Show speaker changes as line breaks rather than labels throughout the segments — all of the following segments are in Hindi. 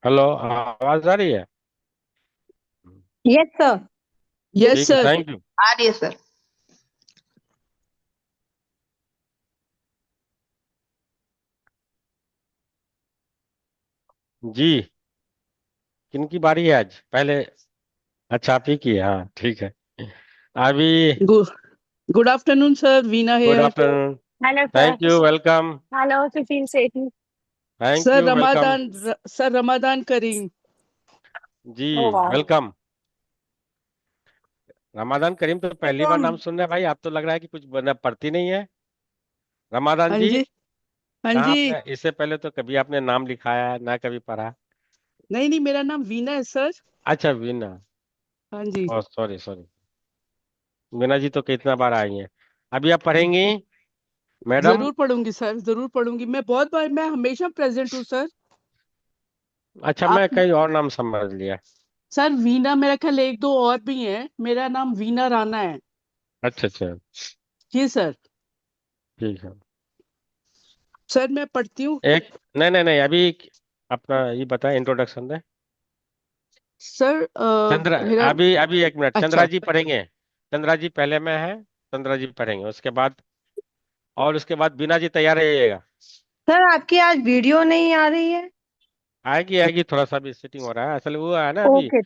हेलो, आवाज आ रही है?
Yes sir.
यस
ठीक है,
सर।
Thank you.
आ रही है सर।
जी, किनकी बारी है आज पहले? अच्छा, आप ही की है, हाँ ठीक है। अभी
good good afternoon sir, Veena
good
here.
Afternoon.
Hello sir.
Thank you, welcome.
Hello Sushil Sethi.
Thank
sir
you, welcome.
Sir Ramadan Kareem.
जी,
ओ वाह।
वेलकम। रमादान करीम तो पहली बार
वेलकम।
नाम सुन रहे हैं भाई। आप तो लग रहा है कि कुछ बना पढ़ती नहीं है। रमादान
हाँ
जी,
जी। हाँ
कहाँ
जी।
आपने इससे पहले तो कभी आपने नाम लिखाया है ना, कभी पढ़ा?
नहीं नहीं, मेरा नाम वीना है सर।
अच्छा, वीना।
हाँ जी।
ओ सॉरी सॉरी। वीना जी तो कितना बार आई हैं। अभी आप पढ़ेंगी मैडम?
जरूर पढ़ूंगी सर, जरूर पढ़ूंगी। मैं बहुत बार, मैं हमेशा प्रेजेंट हूँ सर।
अच्छा,
आप
मैं कहीं और नाम समझ लिया।
सर, वीना मेरा ख्याल एक दो और भी हैं। मेरा नाम वीना राणा है।
अच्छा अच्छा,
जी सर।
ठीक है।
सर मैं पढ़ती हूँ।
एक, नहीं नहीं नहीं, अभी अपना ये बताएं, इंट्रोडक्शन दें।
सर
चंद्रा,
मेरा।
अभी अभी एक मिनट, चंद्रा
अच्छा।
जी पढ़ेंगे। चंद्रा जी पहले में है। चंद्रा जी पढ़ेंगे उसके बाद, और उसके बाद बीना जी तैयार रहिएगा।
सर आपकी आज वीडियो नहीं आ रही है।
आएगी आएगी, थोड़ा सा भी सीटिंग हो रहा है, असल वो है ना अभी।
ओके।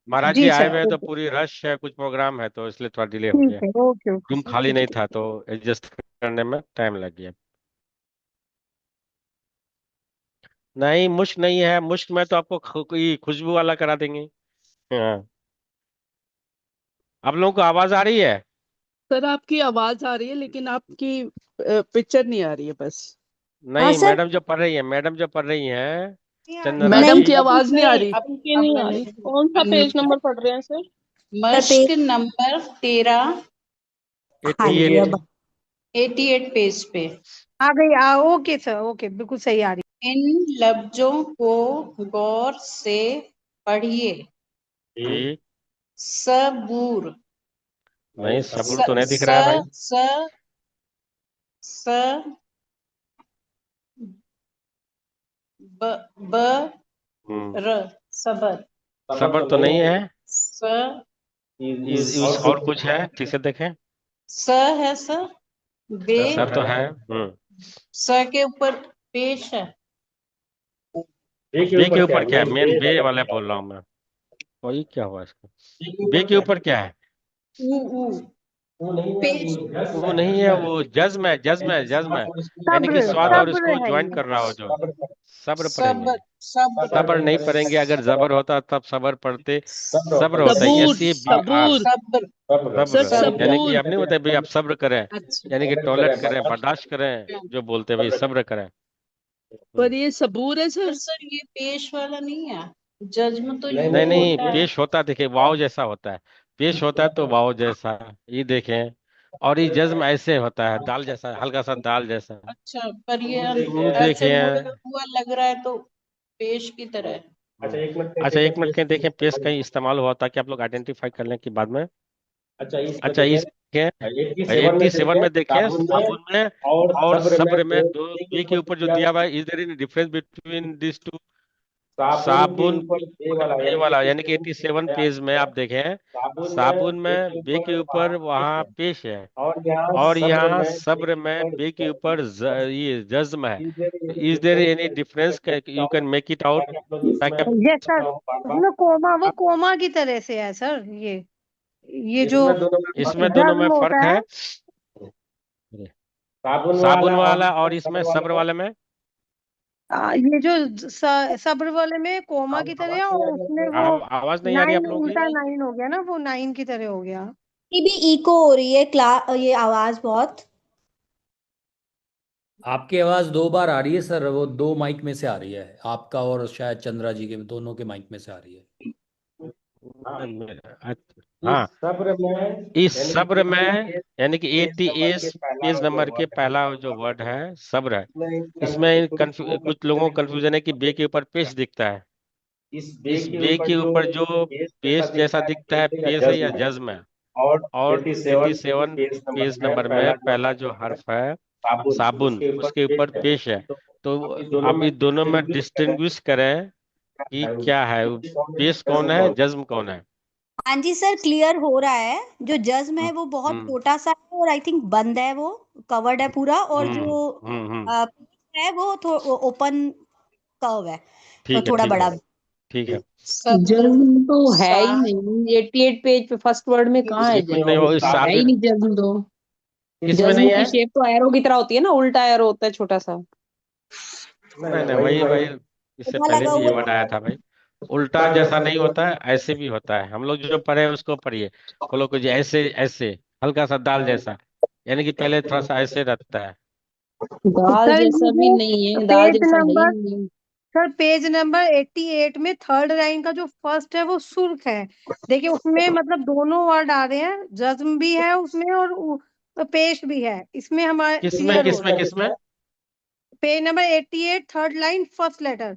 महाराज जी
जी
आए
सर,
हुए हैं तो
ओके।
पूरी रश है, कुछ प्रोग्राम है तो इसलिए थोड़ा डिले हो
ठीक
गया।
है, ओके ओके
रूम
सर,
खाली
ठीक
नहीं
है।
था तो एडजस्ट करने में टाइम लग गया। नहीं, मुश्क नहीं है, मुश्क में तो आपको कोई खुशबू वाला करा देंगे। हाँ। आप लोगों को आवाज आ रही है?
सर आपकी आवाज आ रही है, लेकिन आपकी पिक्चर नहीं आ रही है बस।
हाँ
नहीं,
सर।
मैडम जो पढ़ रही है, मैडम जो पढ़ रही हैं,
नहीं आ रही
चंद्रा
है।
मैडम
नहीं
जी।
की
सर,
आवाज नहीं आ
नहीं
रही।
आपकी
अब
नहीं आ
मैंने
रही। कौन सा पेज
अनम्यूट
नंबर पढ़ रहे हैं सर?
मश्क नंबर 13। हाँ
एट्टी
जी,
एट
अब 88 पेज पे आ गई। ओके सर, ओके, बिल्कुल सही आ रही है। इन लफ्जों को गौर से पढ़िए।
ठीक।
सबूर।
नहीं,
स
सबूर तो नहीं दिख
स
रहा है भाई।
स स ब ब
हम्म।
र सबर।
सबर तो नहीं है।
स
इस और कुछ है, ठीक से देखें।
स है सर। बे।
सब तो है। हम्म।
स के ऊपर पेश है।
बे के ऊपर क्या है? मेन बे वाला बोल रहा हूँ मैं। वही क्या हुआ इसका? बे के ऊपर क्या है?
ऊ ऊ पेश।
वो नहीं है, वो जज्म है, जज्म है, जज्म है। यानी कि
सब्र
स्वाद और
सब्र
इसको
है
ज्वाइन
ये।
कर रहा हो जो। सब्र पढ़ेंगे।
सबर सब्र।
सब्र नहीं पढ़ेंगे, अगर जबर होता तब सबर पढ़ते। सब्र होता है,
सबूर,
एस ए बी आर।
सबूर।
सब्र
सर
सब्र।
सब्र।
यानी कि
सबूर।
आप नहीं होते भाई, आप सब्र करें।
अच्छा।
यानी कि टॉयलेट करें, बर्दाश्त करें, जो बोलते हैं भाई सब्र करें। हम्म।
पर ये सबूर है
पर
सर।
सर ये पेश वाला नहीं है। जज्म तो
नहीं
यू
नहीं,
होता है।
पेश होता है, देखिए वाव जैसा होता है। पेश होता है तो वाव जैसा। ये देखें। और ये जज्म ऐसे होता है, दाल जैसा, हल्का सा दाल जैसा।
अच्छा, पर ये ऐसे
देखिए।
मुड़ा हुआ लग रहा है तो पेश की तरह है।
अच्छा, एक मिनट कहीं देखें, पेश कहीं इस्तेमाल हुआ ताकि आप लोग आइडेंटिफाई कर लें कि बाद में। अच्छा, इस देखें, 87 में देखें, साबुन में और सब्र में, दो बी के ऊपर जो दिया हुआ है, is there any difference between this two? साबुन के ऊपर बे वाला, यानी कि 87 पेज में आप देखें, साबुन में बे के ऊपर वहां पेश है। और यहाँ सब्र में बे के ऊपर ये जज्म है। तो is there any difference, you can make it out ताकि
यस सर। उसमें कोमा, वो कोमा की तरह से है सर। ये जो
इसमें दोनों में
जज्म
फर्क
होता
है।
है।
साबुन वाला और इसमें सब्र वाले में।
ये जो सब्र वाले में कोमा की तरह है, और उसमें वो
आवाज नहीं आ रही आप
नाइन,
लोगों की?
उल्टा नाइन हो गया ना, वो नाइन की तरह हो गया।
की भी इको हो रही है ये आवाज बहुत।
आपकी आवाज़ दो बार आ रही है सर, वो दो माइक में से आ रही है, आपका और शायद चंद्रा जी के दोनों के माइक में से आ रही है।
हाँ, इस सब्र में, यानी कि 88 पेज नंबर के पहला जो वर्ड है सब्र है। इसमें कुछ लोगों को कंफ्यूजन है कि बे के ऊपर पेश दिखता है। इस बे के ऊपर जो पेश जैसा दिखता है, पेश है या जज्म है? और 87 पेज नंबर में पहला जो हर्फ है साबुन, उसके ऊपर पेश है। तो अब ये दोनों में डिस्टिंग्विश करें कि क्या है, पेश कौन है, जज्म कौन है?
हाँ जी सर, क्लियर हो रहा है। जो जज्म है वो बहुत
हम्म
छोटा सा है और आई थिंक बंद है, वो कवर्ड है पूरा। और
हम्म
जो
हम्म।
है वो ओपन कर्व है, तो
ठीक है
थोड़ा
ठीक है
बड़ा।
ठीक है।
जज्म तो है ही नहीं, 88 पेज पे फर्स्ट वर्ड में कहाँ है
ये कुछ नहीं
जज्म?
हो, इस
है ही
साबिर
नहीं जज्म तो।
किसमें
जज्म
नहीं
की
है?
शेप तो एरो की तरह होती है ना, उल्टा एरो होता है छोटा सा।
नहीं नहीं, वही वही, इससे
वहाँ
पहले
लगा
भी ये
हुआ
वर्ड आया था भाई। उल्टा जैसा नहीं होता है, ऐसे भी होता है। हम लोग जो पढ़े हैं उसको पढ़िए। वो लोग कुछ ऐसे ऐसे, हल्का सा दाल जैसा, यानी कि पहले थोड़ा सा ऐसे रहता है।
दाल
सर
जैसा भी
ये
नहीं है, दाल
पेज
जैसा है ही
नंबर
नहीं।
सर पेज नंबर 88 में थर्ड लाइन का जो फर्स्ट है वो सुर्ख है। देखिए उसमें मतलब दोनों वर्ड आ रहे हैं, जज्म भी है उसमें और पेश भी है इसमें, हमारे
किसमें
क्लियर हो रहा
किसमें
है।
किसमें?
Page number 88 third line first letter,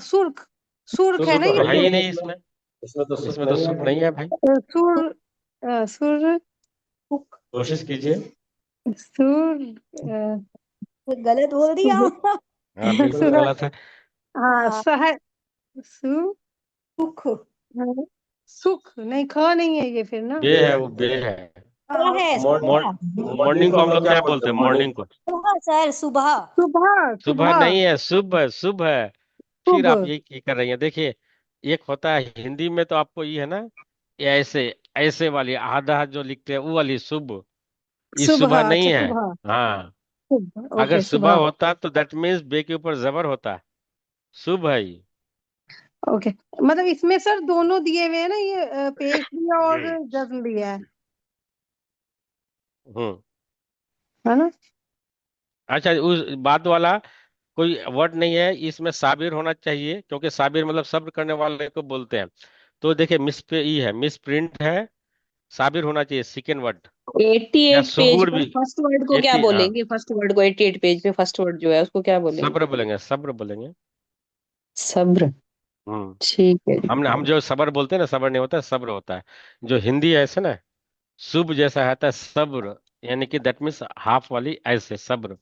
सुर्ख। सुर्ख है
सुर
ना
तो है
ये?
ही नहीं इसमें। इसमें तो सुर नहीं है भाई।
सुर सुर
कोशिश कीजिए।
सुर
गलत बोल दिया।
हाँ बिल्कुल
सुर
गलत है।
हाँ
हाँ,
सह सु
सुख
सुख नहीं, ख नहीं है ये फिर ना।
बे है, वो बे है।
क्या है?
मॉर्निंग, मॉर्निंग को हम लोग क्या बोलते हैं, मॉर्निंग को?
सुबह सर, सुबह।
सुबह
सुबह
सुबह
नहीं है, शुभ है, शुभ है। फिर
शुभ।
आप ये कर रही हैं, देखिए। एक होता है हिंदी में तो आपको ये है ना, ये ऐसे, ऐसे वाली आधा जो लिखते हैं वो वाली शुभ। ये
सुबह,
सुबह नहीं
अच्छा
है।
सुबह।
हाँ।
शुभ,
अगर
ओके
सुबह
सुबह।
होता तो दैट मीन्स बे के ऊपर जबर होता। शुभ है ये।
ओके, मतलब इसमें सर दोनों दिए हुए हैं ना, ये पेश भी है और
हम्म
जज्म भी
हम्म।
है ना?
अच्छा, उस बाद वाला कोई वर्ड नहीं है इसमें, साबिर होना चाहिए, क्योंकि साबिर मतलब सब्र करने वाले को बोलते हैं। तो देखिए, मिस पे ई है, मिस प्रिंट है। साबिर होना चाहिए सेकेंड वर्ड। या
88 पेज
सुबूर
पर
भी।
फर्स्ट वर्ड को क्या
80, हाँ।
बोलेंगे? फर्स्ट वर्ड को 88 पेज पे फर्स्ट वर्ड जो है उसको क्या बोलेंगे?
सब्र बोलेंगे, सब्र बोलेंगे।
सब्र।
हम्म।
ठीक है।
हम जो सब्र बोलते हैं ना, सब्र नहीं होता है, सब्र होता है। जो हिंदी है ऐसे ना, शुभ जैसा आता है सब्र, यानी कि दैट मीन्स हाफ वाली, ऐसे सब्र।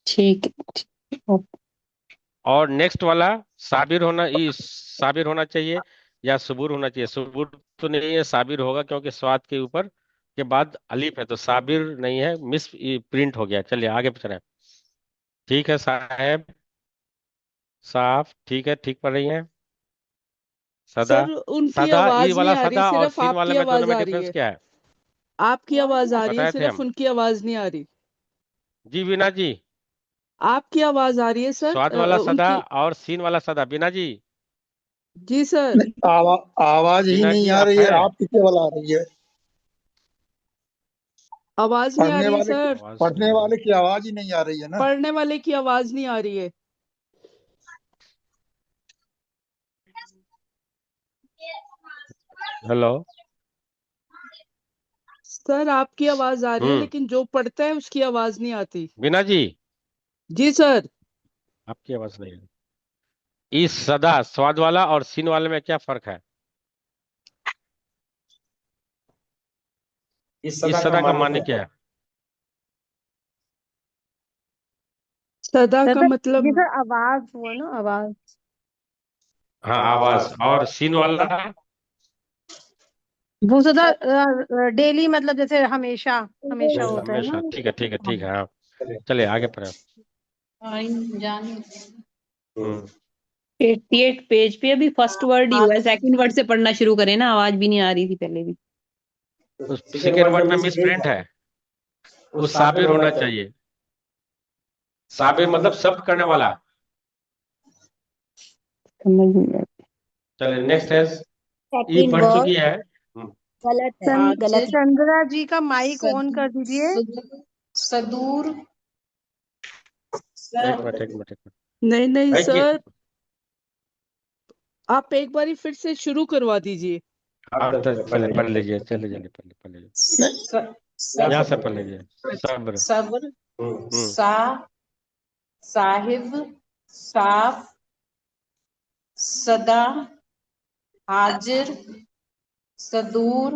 ठीक है।
और नेक्स्ट वाला, साबिर होना, इस साबिर होना चाहिए या सबूर होना चाहिए? सबूर तो नहीं है, साबिर होगा, क्योंकि स्वाद के ऊपर के बाद अलीफ है, तो साबिर नहीं है, मिस प्रिंट हो गया। चलिए आगे चलें। ठीक है साहब, साफ, ठीक है, ठीक पढ़ रही हैं। सदा।
सर उनकी
सदा, ई
आवाज नहीं
वाला
आ रही,
सदा और
सिर्फ
सीन वाले
आपकी
में, दोनों
आवाज
में
आ रही
डिफरेंस
है।
क्या है?
आपकी आवाज आ रही है,
बताए थे
सिर्फ
हम।
उनकी आवाज नहीं आ रही।
जी बीना जी।
आपकी आवाज आ रही है सर,
स्वाद वाला सदा
उनकी।
और सीन वाला सदा, बीना जी।
जी सर।
नहीं, आवाज ही
बीना
नहीं
जी
आ
आप
रही है,
हैं?
आपकी केवल आ रही है।
आवाज नहीं आ
पढ़ने
रही है
वाले
सर।
आवाज नहीं
पढ़ने
आ रही।
वाले की आवाज ही नहीं आ रही है ना।
पढ़ने वाले की आवाज नहीं आ रही है।
हेलो।
सर आपकी आवाज आ रही है,
हम्म।
लेकिन जो पढ़ता है उसकी आवाज नहीं आती।
बीना जी,
जी सर।
आपकी आवाज नहीं आ रही। इस सदा, स्वाद वाला और सीन वाले में क्या फर्क है? इस सदा का माने क्या है?
सदा का
सर ये
मतलब।
सर आवाज हुआ ना, आवाज।
हाँ आवाज, और सीन वाला?
वो सदा डेली, मतलब जैसे हमेशा, हमेशा होता है
हमेशा,
ना।
ठीक है ठीक है ठीक है, हाँ। चलिए आगे पढ़े। हम्म।
88 पेज पे अभी फर्स्ट वर्ड ही हुआ है, सेकंड वर्ड से पढ़ना शुरू करें ना, आवाज भी नहीं आ रही थी पहले भी।
उस सेकेंड वर्ड में मिस प्रिंट है। उस साबिर होना चाहिए। साबिर मतलब सब्र करने वाला।
समझ नहीं आ
चलिए नेक्स्ट है। ये
सेकंड
पढ़ चुकी
वर्ड
है।
गलत है, गलत है।
चंद्रा जी का माइक ऑन कर दीजिए।
सदूर।
एक मिनट एक मिनट एक मिनट।
रही। नहीं नहीं
भाई
सर, आप एक बारी फिर से शुरू करवा दीजिए।
आप तो पहले पढ़ लीजिए, चलिए जल्दी पढ़ लीजिए। यहाँ से पढ़ लीजिए। सब्र।
सब्र।
हम्म।
सा। साहिब। साफ। सदा। हाजिर। सदूर।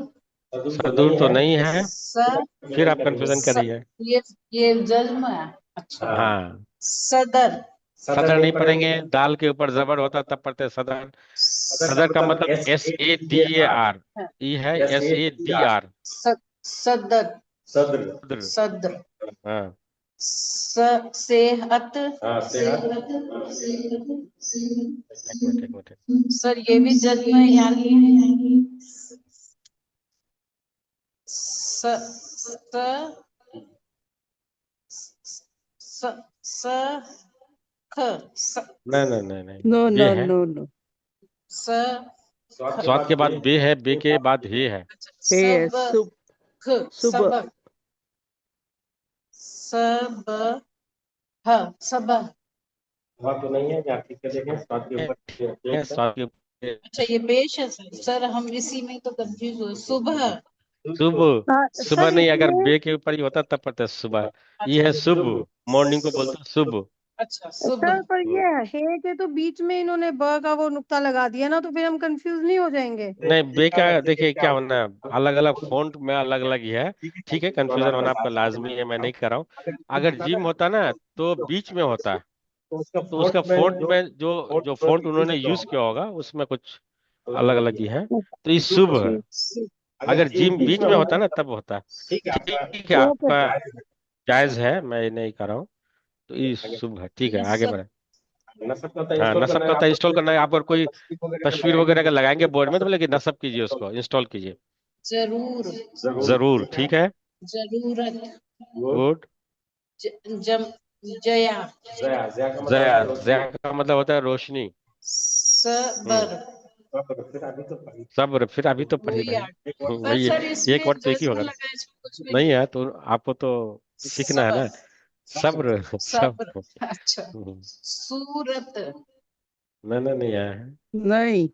सदूर तो नहीं है।
स।
फिर आप कंफ्यूजन कर
स
रही है।
ये जज्म है। अच्छा।
हाँ।
सदर।
सदर नहीं पढ़ेंगे, दाल के ऊपर जबर होता तब पढ़ते हैं सदर। सदर का मतलब SADAR, ई है SADR।
सदर,
सदर।
सदर,
हाँ
सेहत,
एक मिनट।
सर ये भी जन्म यानी स ख
नहीं,
नो
बे
नो
है।
नो नो
स्वाद के बाद बे है, बे के बाद हे है।
हे
सब
सुबह
सब सब
तो नहीं है, आप ठीक से देखें, स्वाद के ऊपर स्वाद के ऊपर
अच्छा ये पेश है सर हम इसी में तो कंफ्यूज हुए। सुबह
सुबह। सुबह
सर
नहीं, अगर
इसमें
बे के ऊपर ही होता तब पढ़ते हैं सुबह। ये है सुबह, मॉर्निंग को बोलते हैं सुबह।
अच्छा
सर
सुबह
पर ये है के तो बीच में इन्होंने ब का वो नुक्ता लगा दिया ना, तो फिर हम कंफ्यूज नहीं हो जाएंगे?
नहीं, बे का देखिए क्या होना है, अलग अलग फॉन्ट में अलग अलग ही है। ठीक है, कंफ्यूजन होना आपका लाजमी है, मैं नहीं कर रहा हूँ। अगर जिम होता ना तो बीच में होता, तो उसका फॉन्ट में जो जो फॉन्ट उन्होंने यूज किया होगा उसमें कुछ अलग अलग ही है। तो ये शुभ है। अगर जिम बीच में होता ना तब होता। ठीक है,
ओके
आपका
सर।
जायज है, मैं ये नहीं कर रहा हूँ। तो ये शुभ है, ठीक है, आगे
नसब
बढ़े। हाँ, नसब का होता है, इंस्टॉल करना है। आप अगर कोई तस्वीर वगैरह अगर लगाएंगे बोर्ड में तो बोले कि नसब कीजिए, उसको इंस्टॉल कीजिए।
जरूर
जरूर, ठीक है,
जरूरत
गुड।
जम जया
जया, जया का मतलब होता है रोशनी।
सबर
सब्र, फिर अभी तो पढ़ी
वही
भाई।
आर्ट पर
भाई
सर
एक
इसमें
वर्ड तो एक ही
जज्म
होगा ना।
लगा इसमें कुछ भी
नहीं
नहीं।
है तो आपको तो सीखना है ना।
सबर
सब्र,
सब्र
सब्र।
अच्छा सूरत
नहीं आया है।
नहीं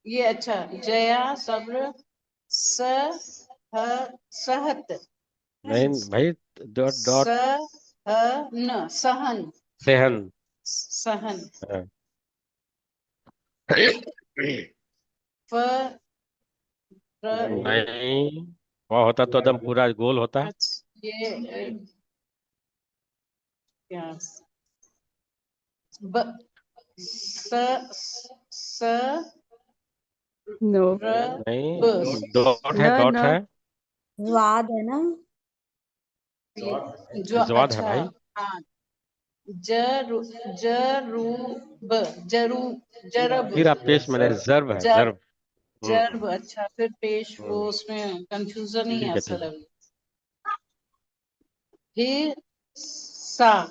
ये अच्छा जया सब्र सहत
नहीं भाई, डॉट डॉट
सहन
सेहन।
सहन
हाँ।
फ
नहीं, वह होता तो एकदम पूरा गोल होता।
अच्छा ये क्या ब स स
नो
र ब
नहीं, डॉट है,
न
डॉट
न
है।
स्वाद है ना।
जो
जवाद है
अच्छा
भाई।
हाँ जरू जरूब जरू जरब
फिर आप पेश मैंने जर्ब है,
जर
जर्ब।
जर्ब अच्छा फिर पेश वो
हम्म,
उसमें कंफ्यूजन ही
ठीक
है
है, ठीक
सर
है।
अभी हिस्सा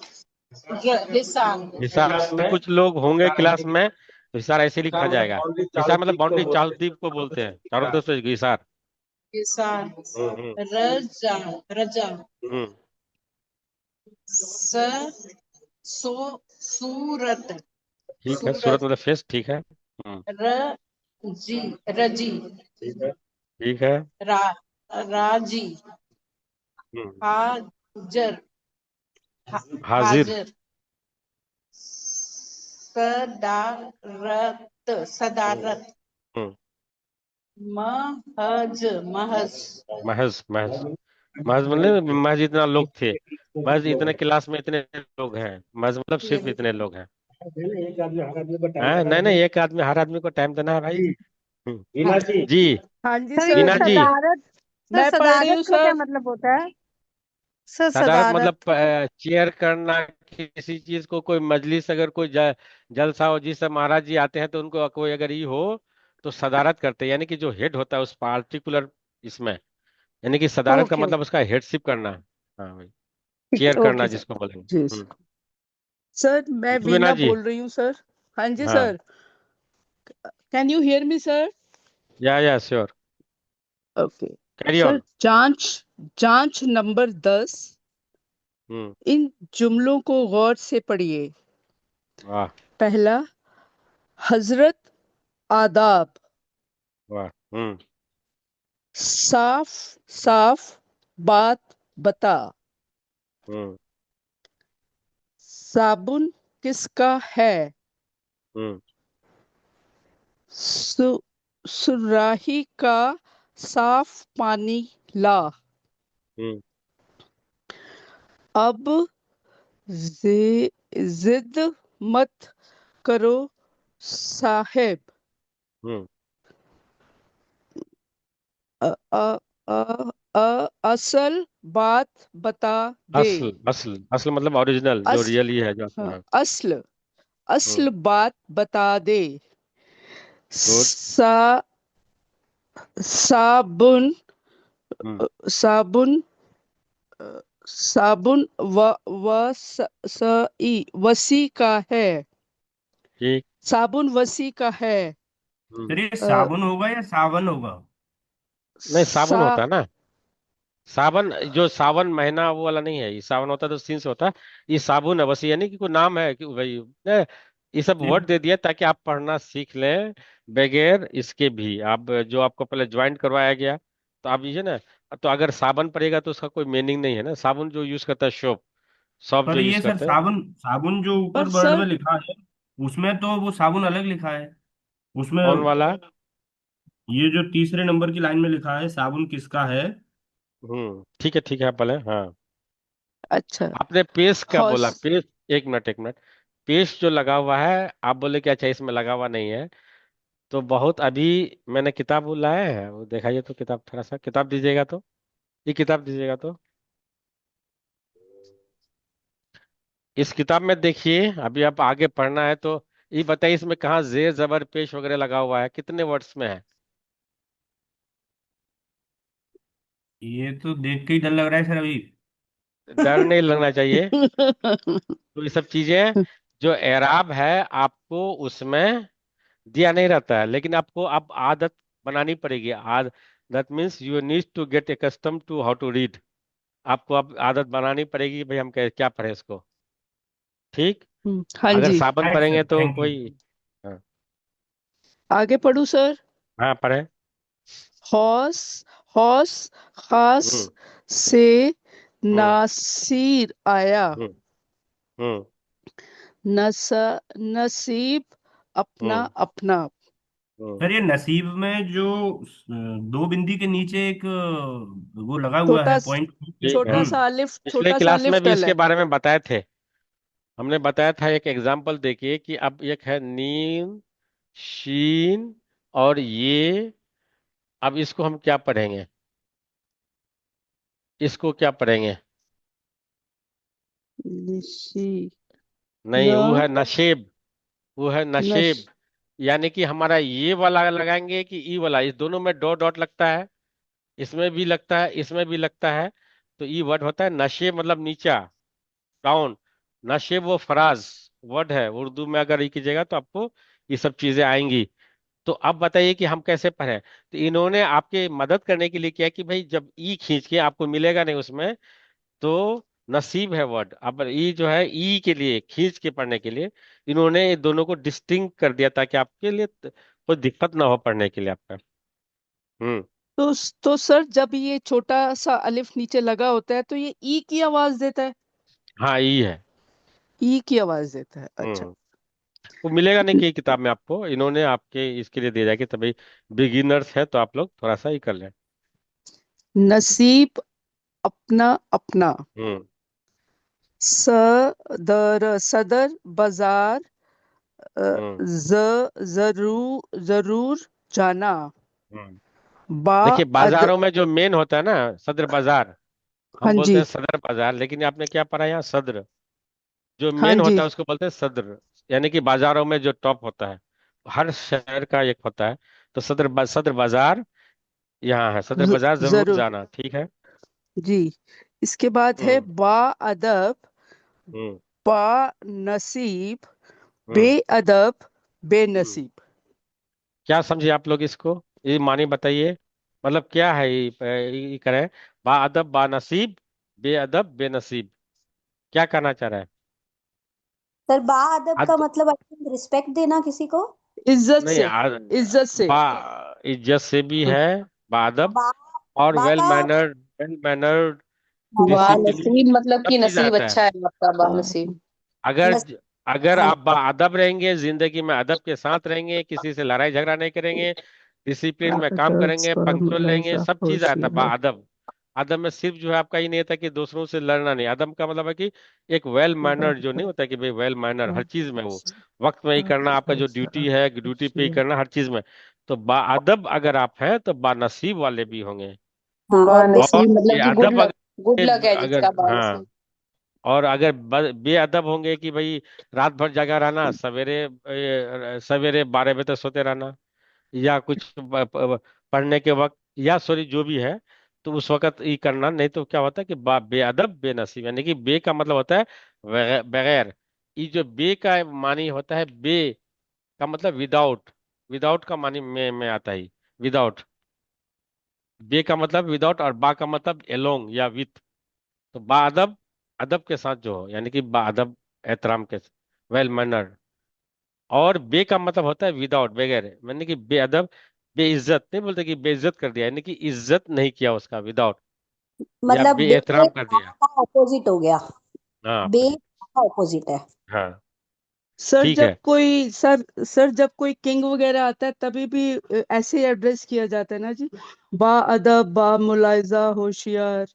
हिसाब
हिसार में कुछ लोग होंगे क्लास में, तो हिसार ऐसे लिखा जाएगा। हिसार मतलब बाउंड्री, चालद्वीप को बोलते हैं, चारों तरफ से हिसार।
हिसार
हम्म।
रजा रजा
हम्म।
स सो सूरत
ठीक है, सूरत
सूरत
मतलब फेस, ठीक है।
रजी रजी
ठीक है।
रा राजी
हम्म।
हाजर
हाजिर।
हाजर सदारत सदारत
हम्म।
महज महज
महज, महज। महज मतलब महज इतना लोग थे। महज इतने क्लास में इतने लोग हैं, महज मतलब
ये
सिर्फ इतने लोग हैं। हाँ, नहीं, एक आदमी, हर आदमी को टाइम देना है भाई।
हाँ
जी।
हाँ जी
सर ये
वीना
सर
जी।
सदारत, सर
मैं पढ़ रही
सदारत
हूँ
का क्या
सर।
मतलब होता है? सर
सदारत
सदारत।
मतलब चेयर करना, किसी चीज को, कोई मजलिस, अगर कोई जलसा हो, जिस महाराज जी आते हैं तो उनको कोई अगर ये हो तो सदारत करते हैं, यानी कि जो हेड होता है उस पार्टिकुलर इसमें, यानी कि सदारत का
ओके
मतलब उसका हेडशिप करना। हाँ भाई,
ओके
चेयर करना
ओके सर।
जिसको बोलेंगे।
जी सर मैं
जी वीना
वीना
जी।
बोल रही हूँ सर। हाँ जी
हाँ,
sir. Can you hear me sir?
Yeah sure,
okay
carry
sir
on.
जांच जांच नंबर 10
हम्म।
इन जुमलों को गौर से पढ़िए।
वाह,
पहला हजरत आदाब।
वाह। हम्म।
साफ साफ बात बता।
हम्म।
साबुन किसका है?
हम्म।
सु, सुराही का साफ पानी ला।
हम्म।
अब
जिद मत करो साहेब,
हम्म
अ, अ, अ, असल बात बता दे।
असल असल असल मतलब ओरिजिनल, जो
अस
रियली है, जो
हाँ,
हाँ।
असल
हम्म
असल बात बता दे।
गुड।
सा साबुन
हम्म
साबुन साबुन वसी का है।
ठीक।
साबुन वसी का है।
सर ये
अ,
साबुन होगा या सावन होगा?
नहीं, साबुन
सा
होता है ना। सावन, जो सावन महीना वो वाला नहीं है, ये सावन होता है तो सीन से होता है। ये साबुन है बस, ये नहीं कि कोई नाम है कि भाई ने, ये सब
ये
वर्ड दे दिया ताकि आप पढ़ना सीख लें। बगैर इसके भी आप, जो आपको पहले ज्वाइन करवाया गया, तो आप ये ना, तो अगर साबन पड़ेगा तो उसका कोई मीनिंग नहीं है ना। साबुन जो यूज करता है शॉप, शॉप जो
पर
यूज
ये सर
करते हैं।
साबुन साबुन जो ऊपर
पर
वर्ड में
सर
लिखा है, उसमें तो वो साबुन अलग लिखा है उसमें।
कौन वाला?
ये जो तीसरे नंबर की लाइन में लिखा है साबुन किसका है।
ठीक है पहले, हाँ।
अच्छा
आपने पेस्ट का
हॉस
बोला, पेस्ट। एक मिनट एक मिनट। पेस्ट जो लगा हुआ है, आप बोले कि अच्छा इसमें लगा हुआ नहीं है, तो बहुत अभी मैंने किताब वो लाया है, वो दिखाइए तो, किताब थोड़ा सा, किताब दीजिएगा तो, ये किताब दीजिएगा तो। इस किताब में देखिए, अभी आप आगे पढ़ना है तो ये बताइए, इसमें कहाँ जेर जबर पेश वगैरह लगा हुआ है, कितने वर्ड्स में है?
ये तो देख के ही डर लग रहा है सर अभी।
डर नहीं लगना चाहिए। तो ये सब चीजें, जो एराब है, आपको उसमें दिया नहीं रहता है, लेकिन आपको अब आदत बनानी पड़ेगी। आद that means you need to get accustomed to how to read. आपको अब आदत बनानी पड़ेगी, भाई हम क्या पढ़े इसको। ठीक।
हाँ
अगर
जी
साबन
राइट
पढ़ेंगे
सर,
तो
थैंक यू।
कोई। हाँ।
आगे पढ़ू सर।
हाँ पढ़े।
हौस हौस खास
हम्म
से
हम्म
नासिर आया।
हम्म हम्म
नस नसीब अपना
हम्म
अपना।
हम्म
सर ये नसीब में जो दो बिंदी के नीचे एक वो लगा हुआ
छोटा
है पॉइंट।
ठीक है।
छोटा
हम्म।
सा अलिफ
पिछले
छोटा सा
क्लास में
अलिफ
भी
डला
इसके
है।
बारे में बताए थे। हमने बताया था, एक एग्जाम्पल देखिए कि अब एक है नीम, शीन, और ये। अब इसको हम क्या पढ़ेंगे? इसको क्या पढ़ेंगे?
निशी न
नहीं, वो है नशेब। वो है
नश
नशेब। यानी कि हमारा ये वाला लगाएंगे कि ई वाला, इस दोनों में डॉट डॉट लगता है। इसमें भी लगता है, इसमें भी लगता है। तो ई वर्ड होता है नशेब, मतलब नीचा, डाउन। नशेब वो फराज वर्ड है उर्दू में, अगर ये कीजिएगा तो आपको ये सब चीजें आएंगी। तो अब बताइए कि हम कैसे पढ़ें। तो इन्होंने आपके मदद करने के लिए किया कि भाई जब ई खींच के, आपको मिलेगा नहीं उसमें, तो नसीब है वर्ड। अब ई जो है, ई के लिए खींच के पढ़ने के लिए इन्होंने ये दोनों को डिस्टिंक्ट कर दिया, ताकि आपके लिए कोई दिक्कत ना हो पढ़ने के लिए आपका। हम्म
तो सर जब ये छोटा सा अलिफ नीचे लगा होता है तो ये ई की आवाज देता है।
हाँ, ई है।
ई की आवाज देता है। अच्छा
हम्म वो मिलेगा नहीं कि किताब में आपको, इन्होंने आपके इसके लिए दिया है कि तभी बिगिनर्स है तो आप लोग थोड़ा सा ही कर लें।
नसीब अपना अपना।
हम्म
सदर सदर बाजार
हम्म
जरूर जरूर जाना।
हम्म
बा
देखिए,
अद
बाजारों में जो मेन होता है ना, सदर बाजार,
हाँ
हम बोलते
जी
हैं सदर बाजार, लेकिन आपने क्या पढ़ा यहाँ, सदर। जो
हाँ
मेन
जी
होता है उसको बोलते हैं सदर। यानी कि बाजारों में जो टॉप होता है, हर शहर का एक होता है। तो सदर बाजार यहाँ है, सदर बाजार जरूर
जरूर
जाना, ठीक है।
जी। इसके बाद है
हम्म
बा अदब
हम्म
बा नसीब
हम्म
बेअदब
हम्म
बेनसीब।
क्या समझे आप लोग इसको? ये मानी बताइए, मतलब क्या है ये करें, बा अदब बा नसीब, बेअदब बेनसीब, क्या कहना चाह रहा है?
सर बाअदब का
अद
मतलब आई थिंक रिस्पेक्ट देना किसी को।
इज्जत
नहीं,
से इज्जत से।
बा इज्जत से भी है, बा अदब,
बा
और
बा का
वेल मैनर्ड,
वाह
डिसिप्लिन,
नसीब, मतलब
सब
कि
चीज
नसीब
आता है।
अच्छा है आपका, वाह नसीब।
अगर
नस,
अगर
हाँ,
आप बाअदब रहेंगे, जिंदगी में अदब के साथ रहेंगे, किसी से लड़ाई झगड़ा नहीं करेंगे, डिसिप्लिन में काम करेंगे, पंक्चुअल रहेंगे, सब चीज आता है बाअदब। अदब में सिर्फ जो है आपका ये नहीं था कि दूसरों से लड़ना नहीं, अदब का मतलब है कि एक वेल मैनर जो नहीं होता कि भाई वेल मैनर हर चीज में वो वक्त में ही करना, आपका जो ड्यूटी है ड्यूटी पे ही करना हर चीज में। तो बाअदब अगर आप हैं तो बानसीब वाले भी होंगे।
हाँ, और
और
नसीब मतलब कि
बेअदब
गुड लक है
अगर
जिसका बाल
हाँ, और अगर बेअदब होंगे कि भाई रात भर जगा रहना, सवेरे सवेरे 12 बजे तक सोते रहना, या कुछ पढ़ने के वक्त, या सॉरी जो भी है, तो उस वक्त ये करना नहीं। तो क्या होता है कि बेअदब बेनसीब, यानी कि बे का मतलब होता है बगैर। ये जो बे का मानी होता है, बे का मतलब विदाउट, विदाउट का मानी में आता है विदाउट। बे का मतलब विदाउट, और बा का मतलब एलोंग या विथ। तो बाअदब अदब के साथ जो हो, यानी कि बाअदब एहतराम के, वेल मैनर्ड। और बे का मतलब होता है विदाउट बगैर, यानी कि बेअदब, बेइज्जत नहीं बोलते कि बेइज्जत कर दिया, यानी कि इज्जत नहीं किया उसका, विदाउट, या
मतलब बे
बेएहतराम कर दिया।
का ऑपोजिट हो गया।
हाँ
बे
अपोजिट।
का ऑपोजिट है।
हाँ
सर
ठीक
जब
है।
कोई सर जब कोई किंग वगैरह आता है तभी भी ऐसे एड्रेस किया जाता है ना जी। बा अदब, बा मुलायजा, होशियार,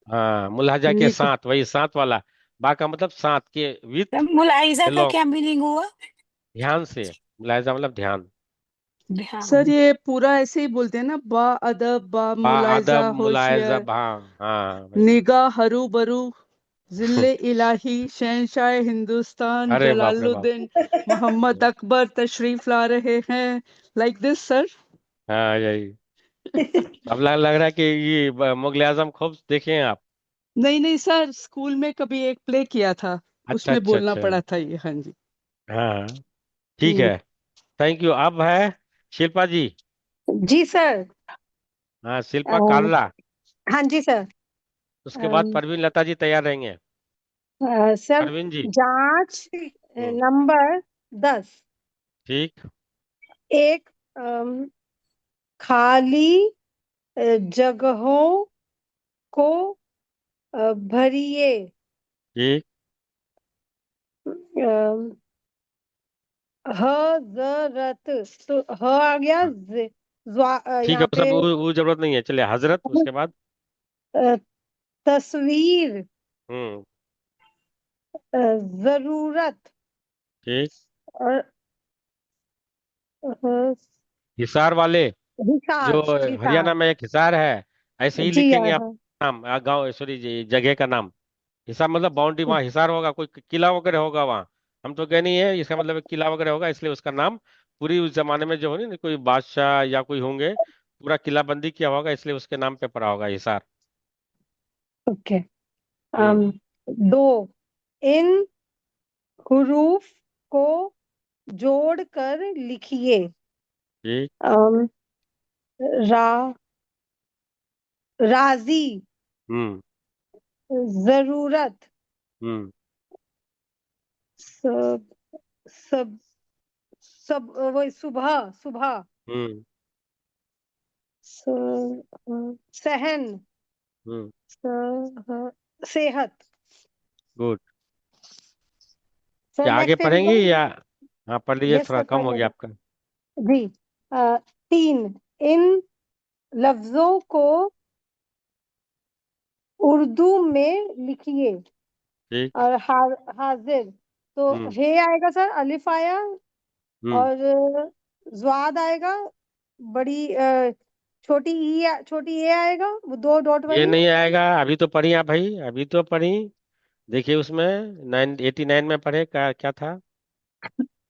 हाँ मुलाजा के
निक।
साथ, वही साथ वाला, बा का मतलब साथ के, विथ,
मुलाहिजा का
एलोंग,
क्या मीनिंग हुआ?
ध्यान से, मुलाजा मतलब ध्यान।
सर
ध्यान।
ये पूरा ऐसे ही बोलते हैं ना, बा अदब, बा
बा
मुलायजा,
अदब मुलायजा,
होशियार,
हाँ हाँ वही।
निगाह, हरू बरू, जिल्ले इलाही, शहनशाह हिंदुस्तान,
अरे बाप रे बाप।
जलालुद्दीन मोहम्मद अकबर तशरीफ ला रहे हैं, लाइक दिस सर।
हाँ यही। अब लग रहा है कि ये मुगले आजम खूब देखे हैं आप।
नहीं नहीं सर, स्कूल में कभी एक प्ले किया था,
अच्छा
उसमें
अच्छा
बोलना
अच्छा।
पड़ा था ये। हाँ जी।
हाँ ठीक
हम्म।
है। Thank you. अब है शिल्पा जी।
जी सर।
हाँ शिल्पा
अम,
कालरा।
हाँ जी सर।
उसके बाद
अम,
परवीन लता जी तैयार रहेंगे।
सर
परवीन जी।
जांच
हम्म।
नंबर 10।
ठीक
एक खाली जगहों को भरिए।
ठीक
अम, हजरत, तो ह आ गया,
ठीक है,
यहाँ
वो
पे
सब वो जरूरत नहीं है, चलिए हजरत उसके बाद।
अ, तस्वीर,
हम्म।
जरूरत,
ठीक।
और
हिसार वाले, जो
हिसार, हिसार।
हरियाणा में एक हिसार है, ऐसे ही
जी
लिखेंगे आप।
हाँ।
नाम गांव, सॉरी जगह का नाम। हिसार मतलब बाउंड्री, वहाँ हिसार होगा, कोई किला वगैरह होगा वहाँ। हम तो गए नहीं है, इसका मतलब एक किला वगैरह होगा, इसलिए उसका नाम पूरी उस जमाने में जो हो ना कोई बादशाह या कोई होंगे, पूरा किला बंदी किया होगा, इसलिए उसके नाम पे पड़ा होगा हिसार।
ओके।
हम्म।
अम, दो, इन हुरूफ को जोड़कर लिखिए।
ठीक।
अम, रा राजी,
हम्म।
जरूरत,
हम्म।
सब सब सब वो सुबह, सुबह,
हम्म।
सहन,
हम्म।
सेहत।
गुड।
सर
क्या आगे
नेक्स्ट पेज
पढ़ेंगे
जाएंगे।
या? हाँ पढ़ लीजिए,
यस
थोड़ा
सर,
कम
पढ़
हो गया
लेंगे।
आपका।
जी। तीन, इन लफ्जों को उर्दू में लिखिए।
ठीक।
और हाजिर, तो
हम्म।
हे आएगा सर, अलिफ आया,
हम्म।
और ज्वाद आएगा, बड़ी छोटी छोटी ए आएगा, वो दो डॉट
ये
वाली।
नहीं आएगा, अभी तो पढ़ी आप भाई, अभी तो पढ़ी। देखिए उसमें 989 में पढ़े, क्या क्या था?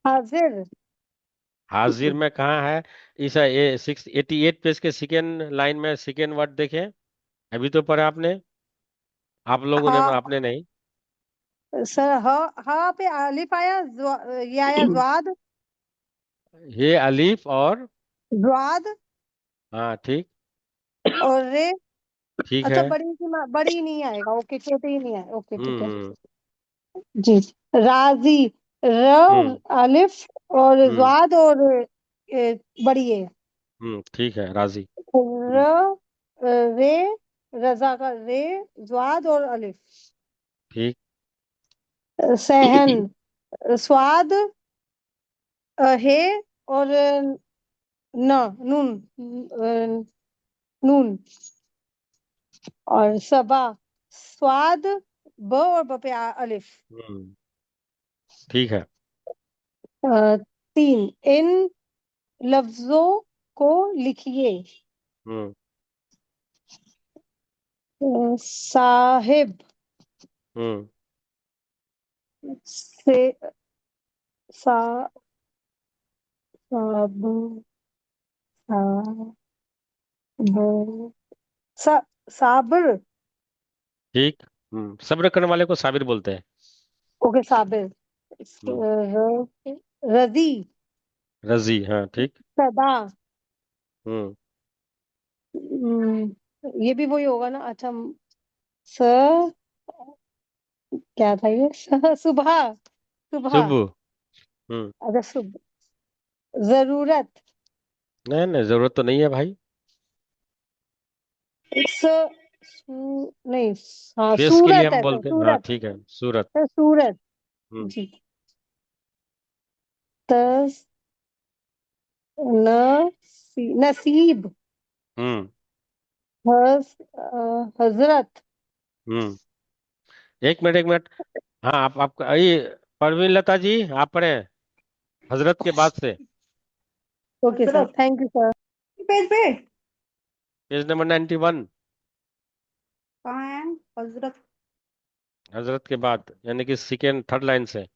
हाजिर।
हाजिर में कहाँ है? इस 688 पेज के सेकेंड लाइन में सेकेंड वर्ड देखें। अभी तो पढ़ा आपने, आप लोगों ने,
हाँ
आपने नहीं।
सर, हा पे अलिफ आया, ये आया ज्वाद,
ये अलीफ और,
ज्वाद
हाँ ठीक।
और रे।
ठीक
अच्छा,
है।
बड़ी नहीं आएगा, ओके, छोटे ही नहीं आए, ओके ठीक है।
हम्म।
जी। राजी,
हम्म।
अलिफ और
हम्म।
ज्वाद और बड़ी ए।
ठीक है राजी। हम्म।
र, रे, रजा का रे, ज्वाद और अलिफ।
ठीक।
सहन, स्वाद, है, और न, नून, नून, और सबा स्वाद ब और ब पे अलिफ।
ठीक है।
3 इन लफ्जों को लिखिए।
हम्म
साहिब
हम्म
से सा साब साब सा, साबिर।
ठीक। सब्र करने वाले को साबिर बोलते हैं।
ओके साबिर।
हम्म
रजी
रजी, हाँ ठीक।
सदा।
हम्म
ये भी वही होगा ना। अच्छा स क्या था ये सुबह सुबह।
शुभ। हम्म
अच्छा जरूरत
नहीं नहीं, जरूरत तो नहीं है भाई।
स नहीं। हाँ
फेस के लिए
सूरत
हम
है सर
बोलते हैं, हाँ
सूरत।
ठीक है, सूरत।
सर सूरत
हम्म
जी। तस नसीब
हम्म
हजरत।
हम्म एक मिनट एक मिनट। हाँ, आपका ये परवीन लता जी, आप पढ़े हजरत के बाद से
okay sir thank you sir.
Page पे
पेज नंबर 91।
कहाँ है हजरत?
हजरत के बाद यानी कि सेकेंड थर्ड लाइन से।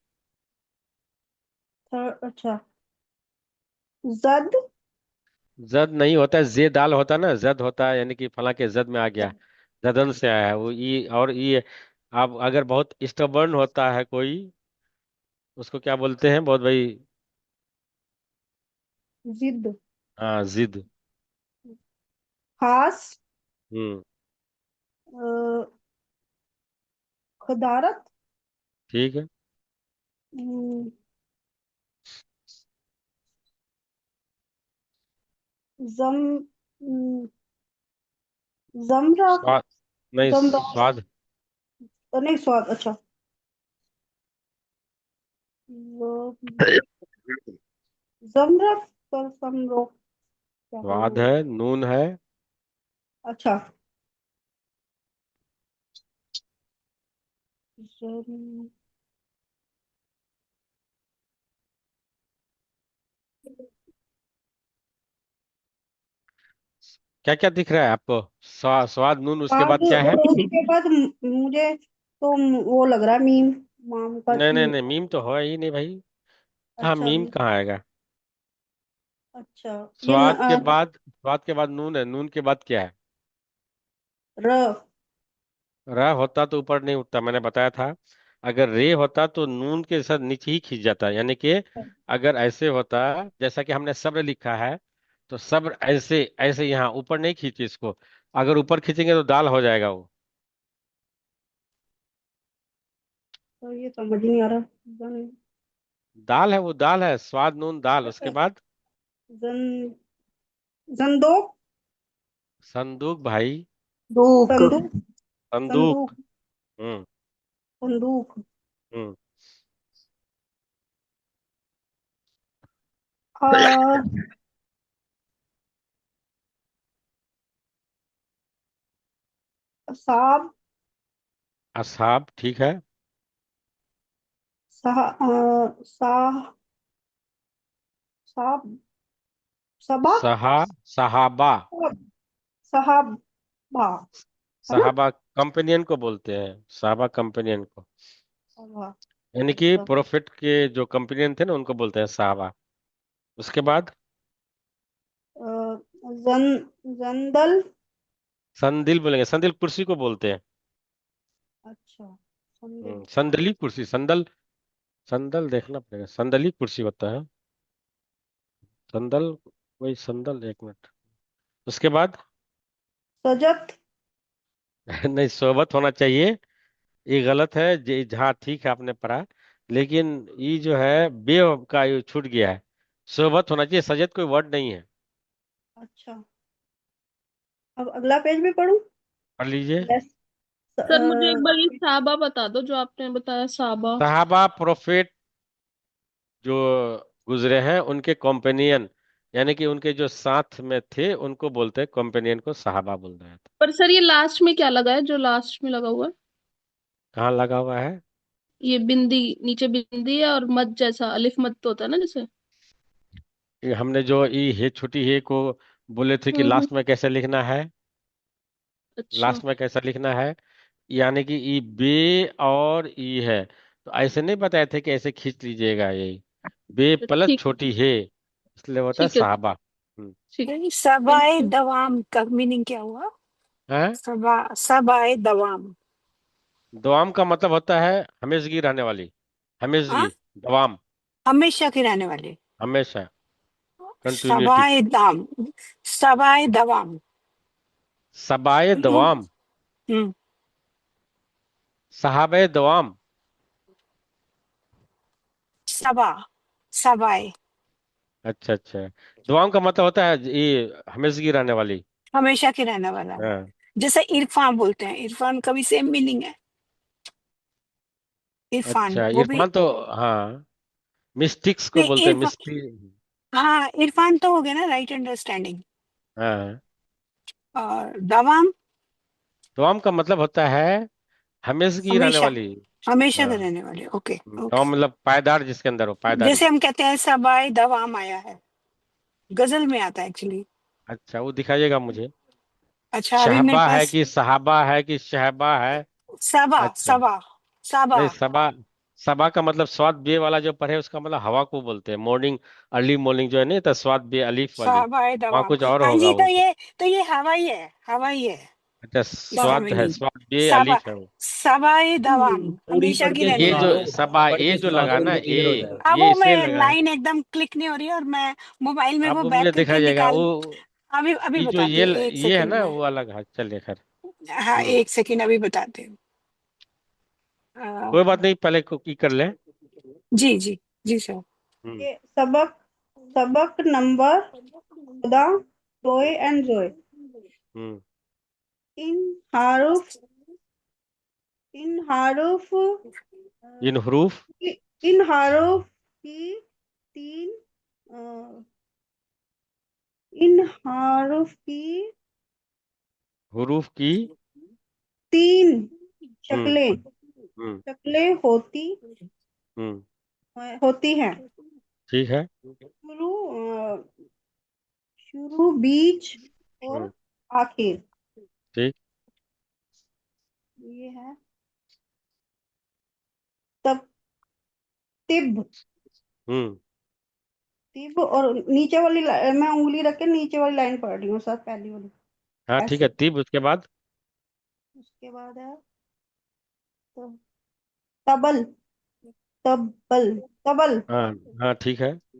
अच्छा जद
जद नहीं होता है, जे दाल होता है ना, जद होता है, यानी कि फला के जद में आ गया। जदन से आया है वो, ई और ई। आप अगर बहुत स्टबर्न होता है कोई, उसको क्या बोलते हैं बहुत भाई?
जिद
हाँ, जिद।
खास
हम्म
अ, खदारत
ठीक है।
हम्म, जम जमरा
स्वाद नहीं,
जमरा
स्वाद।
नहीं स्वाद अच्छा वो जमरक पर समरो क्या
स्वाद
बोलूं?
है, नून है।
अच्छा जम
क्या क्या दिख रहा है आपको? स्वाद, नून, उसके
बाद
बाद क्या है?
और उसके बाद मुझे तो वो लग रहा है मीम माम का
नहीं नहीं नहीं, मीम तो है ही नहीं भाई। कहाँ
अच्छा
मीम कहाँ आएगा?
अच्छा ये
स्वाद के बाद नून है, नून के बाद क्या है?
र
रा होता तो ऊपर नहीं उठता, मैंने बताया था। अगर रे होता तो नून के साथ नीचे ही खींच जाता, यानी कि अगर ऐसे होता, जैसा कि हमने सब्र लिखा है, तो सब्र ऐसे ऐसे यहाँ ऊपर नहीं खींचे इसको। अगर ऊपर खींचेंगे तो दाल हो जाएगा वो।
तो ये समझ नहीं आ रहा जन
दाल है वो, दाल है, स्वाद नून दाल, उसके बाद
जन जंदोक
संदूक भाई।
संदूक
संदूक।
संदूक
हम्म
संदूक
हम्म
आ साब
असहाब, ठीक है।
साह साह साब सबा
सहा सहाबा।
साहबा है ना
सहाबा कंपेनियन को बोलते हैं, सहाबा कंपेनियन को।
साहबा
यानी कि
अच्छा
प्रोफेट के जो कंपेनियन थे ना, उनको बोलते हैं सहाबा। उसके बाद
अ, जन जंदल
संदिल बोलेंगे, संदिल कुर्सी को बोलते हैं।
अच्छा संदिल
संदली कुर्सी, संदल। संदल देखना पड़ेगा, संदली कुर्सी होता है। संदल, वही संदल, एक मिनट। उसके बाद
सजत
नहीं, सोबत होना चाहिए। ये गलत है, जहाँ ठीक है आपने पढ़ा, लेकिन ये जो है बे का ये छूट गया है। सोबत होना चाहिए, सजत कोई वर्ड नहीं है।
अच्छा अब अगला पेज भी पढूं
पढ़ लीजिए।
यस
सर मुझे एक बार ये साबा बता दो जो आपने बताया साबा।
सहाबा प्रोफेट जो गुजरे हैं, उनके कंपेनियन, यानी कि उनके जो साथ में थे उनको बोलते हैं, कंपेनियन को सहाबा बोल रहे हैं।
पर सर ये लास्ट में क्या लगा है, जो लास्ट में लगा हुआ है?
कहाँ लगा हुआ है?
ये बिंदी, नीचे बिंदी है और मत जैसा, अलिफ मत तो होता है ना जैसे।
ये हमने जो ई हे छोटी हे को बोले थे कि
हम्म।
लास्ट में कैसे लिखना है,
अच्छा।
लास्ट में कैसा लिखना है, यानी कि ई बे और ई है, तो ऐसे नहीं बताए थे कि ऐसे खींच लीजिएगा, ये बे प्लस
ठीक है।
छोटी हे, इसलिए होता है
ठीक है।
साहबा।
ठीक है।
नहीं, सबाए दवाम का मीनिंग क्या हुआ?
है
सबाए दवाम।
दवाम का मतलब होता है हमेशगी रहने वाली,
हाँ,
हमेशगी, दवाम,
हमेशा के रहने वाले।
हमेशा, कंटिन्यूटी।
सबाए दाम, सबाए दवाम।
सबाए दवाम,
हम्म।
सहाबे दवाम।
सबा, सबाए,
अच्छा अच्छा, दवाम का मतलब होता है ये हमेशगी रहने वाली।
हमेशा के रहने वाला।
हाँ।
जैसे इरफान बोलते हैं, इरफान का भी सेम मीनिंग है। इरफान
अच्छा
वो भी।
इरफान तो, हाँ, मिस्टिक्स को
नहीं,
बोलते हैं,
इरफान,
मिस्टी।
हाँ इरफान तो हो गया ना, राइट अंडरस्टैंडिंग।
हाँ,
और दवाम,
दवाम का मतलब होता है हमेशगी रहने
हमेशा,
वाली।
हमेशा के
हाँ,
रहने वाले। ओके
दवाम
ओके।
मतलब पायदार, जिसके अंदर हो पायदारी।
जैसे हम कहते हैं सबाए दवाम आया है, गजल में आता है एक्चुअली।
अच्छा वो दिखाइएगा मुझे,
अच्छा, अभी मेरे
शहबा है
पास
कि सहाबा है कि शहबा है?
सबा,
अच्छा,
सबा, सबा।
नहीं सबा, सबा का मतलब स्वाद बे वाला जो पढ़े उसका मतलब हवा को बोलते हैं, मॉर्निंग, अर्ली मॉर्निंग जो है, नहीं तो स्वाद बे अलीफ वाली,
सबाए
वहाँ
दवाम।
कुछ और
हाँ
होगा
जी,
वो।
तो ये हवाई है, हवाई है।
अच्छा
इसका
स्वाद है,
मीनिंग
स्वाद बे
सबा,
अलीफ है वो।
सबाए दवाम,
पूरी
हमेशा
पढ़
की
के
रहने
ये
सुना
जो
वाली।
दो,
सबा
पढ़
ए
के
जो
सुना
लगा
दो,
ना
उनको
ए,
क्लियर हो जाएगा।
अब
ये
वो
इसलिए
मैं
लगा है।
लाइन एकदम क्लिक नहीं हो रही है, और मैं मोबाइल में
आप
वो
वो
बैक
मुझे
करके
दिखाइएगा वो,
निकाल। अभी अभी
ये जो
बताती हूँ, एक
ये है
सेकंड
ना
में।
वो अलग है, चलिए खैर।
हाँ,
हम्म,
एक सेकंड, अभी बताती हूँ।
कोई
अ,
बात नहीं, पहले कुकी कर ले।
जी जी, जी सर।
हम्म।
ये सबक, सबक नंबर 14, जोए एंड जोए।
हम्म।
इन हारुफ, इन हारुफ,
इन हरूफ,
इन हारुफ की तीन, अ, इन हारुफ की
हरूफ की,
तीन
हम्म।
शक्लें,
हम्म।
शक्लें
हम्म।
होती हैं।
ठीक है।
शुरू, शुरू, बीच और
हम्म।
आखिर।
ठीक।
ये है तब, तिब,
हम्म।
तिब। और नीचे वाली मैं उंगली रख के नीचे वाली लाइन पढ़ रही हूँ सर, पहली वाली।
हाँ ठीक है,
ऐसे।
तिब उसके बाद।
उसके बाद है तब, तबल, तबल, तबल,
हाँ हाँ ठीक है।
ता-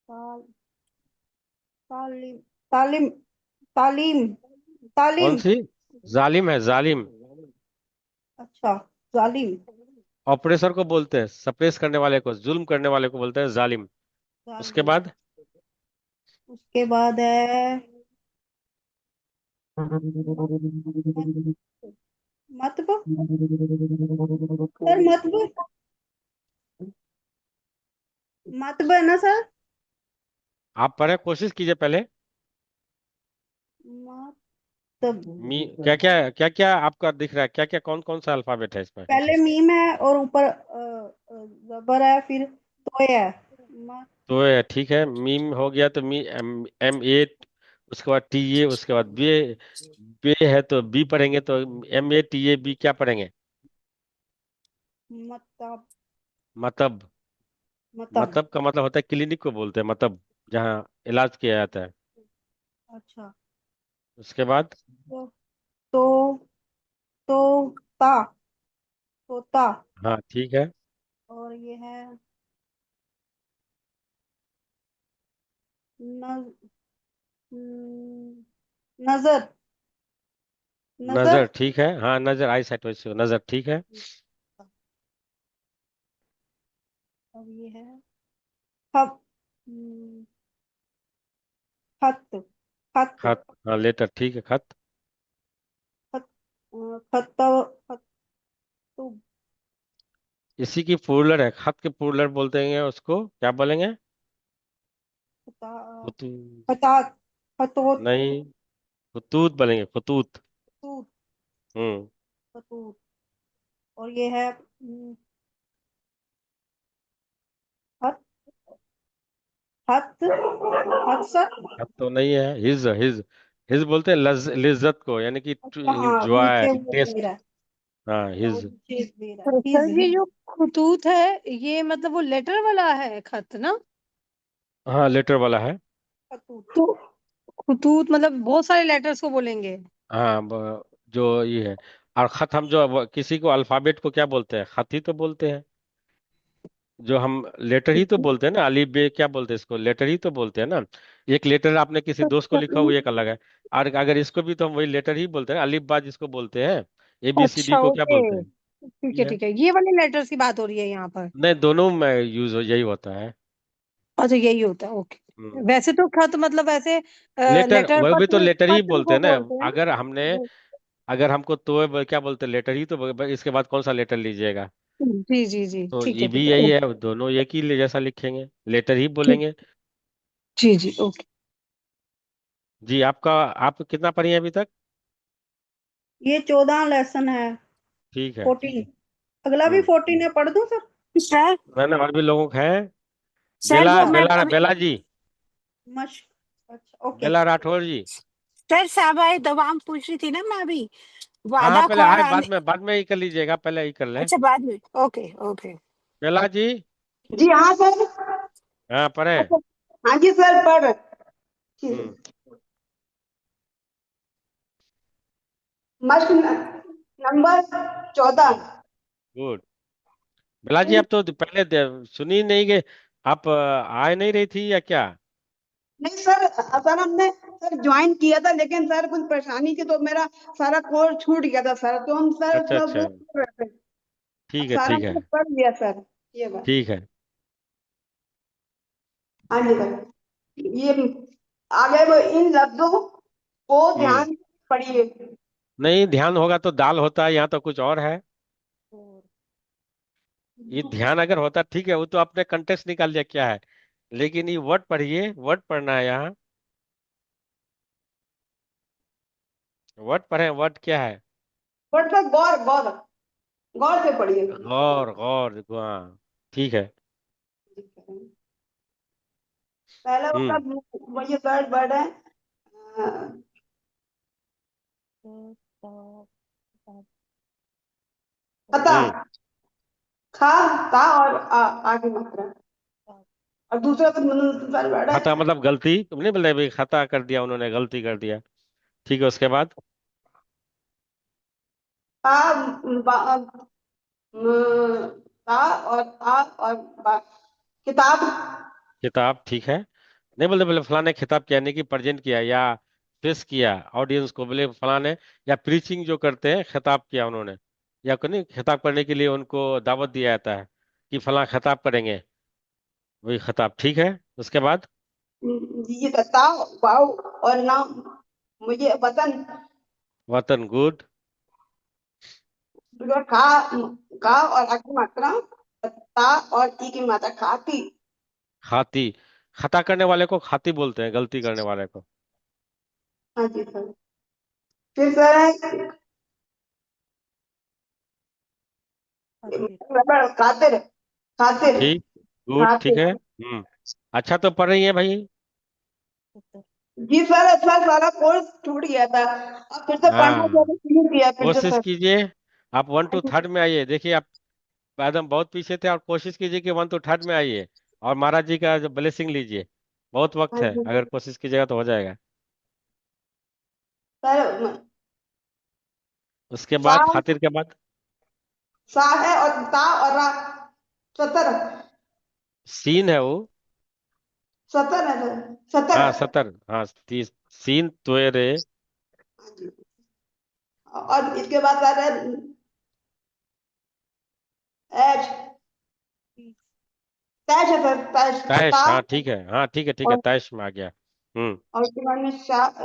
ताल, तालिम, तालिम, तालीम,
कौन
तालीम।
सी? जालिम है, जालिम।
अच्छा, जालिम,
ऑपरेसर को बोलते हैं, सप्रेस करने वाले को, जुल्म करने वाले को बोलते हैं जालिम। उसके
जालिम।
बाद?
उसके बाद है मतब, सर मतब, मतब है ना सर?
आप पढ़े, कोशिश कीजिए पहले।
मतब।
मी क्या क्या आपका दिख रहा है, क्या क्या कौन कौन सा अल्फाबेट है इसमें?
पहले मीम है और ऊपर जबर है, फिर तो है। म-
तो ये ठीक है, मीम हो गया तो मी, एम ए, उसके बाद टी ए, उसके बाद बे, बे है तो बी पढ़ेंगे, तो M A T A B क्या पढ़ेंगे?
मतलब,
मतलब,
मतलब।
मतलब का मतलब होता है क्लिनिक को बोलते हैं, मतलब जहाँ इलाज किया जाता है।
अच्छा।
उसके बाद?
तो तो तो ता, तोता।
हाँ ठीक है।
और ये है न, नजर,
नजर
नजर।
ठीक है, हाँ नजर, आई साइट वैसे नजर ठीक है।
और ये है खत, खत, खत,
खत, हाँ लेटर ठीक है, खत।
खत, खत, खतुब,
इसी की प्लूरल है, खत के प्लूरल बोलते हैं उसको, क्या बोलेंगे?
खता
खुतू
खता खतोत
नहीं, खुतूत बोलेंगे, खुतूत।
खतूत
हम्म।
खतूत। और ये है खत खत खत सर।
खत तो नहीं है, हिज बोलते हैं लिज्जत को, यानी कि
अच्छा हाँ
एंजॉय
नीचे वो दे
टेस्ट।
रहा है।
हाँ,
वो
हिज।
नीचे दे रहा
तो
है
सर ये
हिज।
जो खतूत है ये मतलब वो लेटर वाला है खत ना?
हाँ, लेटर वाला है।
खतूत।
तो खतूत मतलब बहुत सारे लेटर्स को बोलेंगे।
हाँ, जो ये है। और खत हम जो किसी को अल्फाबेट को क्या बोलते हैं? खत ही तो बोलते हैं। जो हम लेटर ही तो बोलते हैं ना, अली बे क्या बोलते हैं इसको? लेटर ही तो बोलते हैं ना। एक लेटर आपने किसी दोस्त को लिखा, वो एक अलग है। और अगर इसको भी तो हम वही लेटर ही बोलते हैं, अलिफ बा जिसको बोलते हैं। ABCD
अच्छा
को क्या
ओके,
बोलते हैं?
ठीक है
ये है।
ठीक है, ये वाले लेटर्स की बात हो रही है यहाँ पर।
नहीं, दोनों में यूज हो यही होता है।
अच्छा यही होता है, ओके।
हम्म।
वैसे तो खत मतलब ऐसे
लेटर,
लेटर
वह भी तो
पत्र
लेटर ही
पत्र
बोलते
को
हैं ना।
बोलते हैं
अगर हमने,
ना।
अगर हमको तो क्या बोलते हैं? लेटर ही तो इसके बाद कौन सा लेटर लीजिएगा?
जी जी जी,
तो
ठीक
ये
है
भी
ठीक है,
यही
ओके।
है, दोनों एक ही जैसा लिखेंगे, लेटर ही
ठीक,
बोलेंगे।
जी जी ओके।
जी, आपका, आप कितना पढ़ी हैं अभी तक?
ये 14 लेसन है।
ठीक है।
14। अगला भी
हम्म।
14 है, पढ़ दूं सर?
सर
मैंने और भी लोगों को है।
सर
बेला
वो मैं
बेला
अभी
बेला जी,
मश्क। अच्छा ओके।
बेला राठौर जी।
सर साहब दवाम पूछ रही थी ना मैं अभी
हाँ हाँ,
वादा
पहले
कौर
आए,
आने।
बाद में ही कर लीजिएगा, पहले ही कर लें।
अच्छा बाद में। Okay okay.
बेला जी।
जी हाँ सर।
हाँ, पढ़े।
अच्छा हाँ जी सर पढ़।
हम्म।
मश्क नंबर 14।
गुड। बेला जी, आप तो पहले सुनी नहीं गए, आप आए नहीं रही थी या क्या?
नहीं सर, सर हमने सर ज्वाइन किया था लेकिन सर कुछ परेशानी थी तो मेरा सारा कोर्स छूट गया था सर, तो हम सर
अच्छा
सब वो
अच्छा,
कर रहे थे। अब
ठीक है
सारा
ठीक है
मैंने पढ़ लिया सर। ये बात।
ठीक है।
हाँ जी सर। ये आगे वो इन लफ्जों को
हम्म।
ध्यान से पढ़िए।
नहीं, ध्यान होगा तो दाल होता है, यहाँ तो कुछ और है। ये ध्यान अगर होता ठीक है, वो तो आपने कंटेक्स्ट निकाल लिया क्या है। लेकिन ये वर्ड पढ़िए, वर्ड पढ़ना है यहाँ। वर्ड पढ़े, वर्ड क्या है?
बट सर गौर गौर गौर से पढ़िए।
गौर, गौर, हाँ, ठीक है।
पहला
हम्म।
मतलब ये थर्ड वर्ड है। खता।
हम्म।
खा था और आगे मात्रा। और दूसरा तो थर्ड वर्ड है।
खता मतलब गलती, तुम नहीं बोले भाई, खता कर दिया उन्होंने, गलती कर दिया। ठीक है, उसके बाद?
आ, ता और आ और बा। किताब।
किताब, ठीक है। नहीं बोले बोले फलाने खिताब किया, नहीं कि प्रेजेंट किया या पेश किया ऑडियंस को, बोले फलाने, या प्रीचिंग जो करते हैं, खिताब किया उन्होंने, या को नहीं, खिताब करने के लिए उनको दावत दिया जाता है कि फला खिताब करेंगे, वही खिताब, ठीक है। उसके बाद?
ये ता वाव और नाम मुझे वतन।
वतन, गुड।
और खा और आ की मात्रा। ता और ई की मात्रा खाती।
खाती, खता करने वाले को खाती बोलते हैं, गलती करने वाले को।
हाँ जी सर। फिर सर है खातिर। खातिर।
ठीक, गुड, ठीक है।
खातिर।
अच्छा तो पढ़ रही है भाई।
जी सर, सर सारा कोर्स छूट गया था। अब फिर से पढ़ना
हाँ,
चाहते शुरू किया फिर से
कोशिश
सर।
कीजिए। आप 1 to 3 में आइए, देखिए आप एकदम बहुत पीछे थे, और कोशिश कीजिए कि 1 to 3 में आइए, और महाराज जी का ब्लेसिंग लीजिए। बहुत वक्त
हाँ
है,
जी
अगर कोशिश कीजिएगा तो हो जाएगा।
सर।
उसके
सा
बाद, खातिर के बाद?
सा है और ता और रा। 17।
सीन है वो।
17 है सर। 17।
हाँ, 70, हाँ, 30, सीन तो रे।
और इसके बाद सर है एच। तैश है सर, तैश ता।
तैश, हाँ ठीक है, हाँ ठीक है ठीक है,
और
तैश में आ गया। हम्म।
उसके बाद में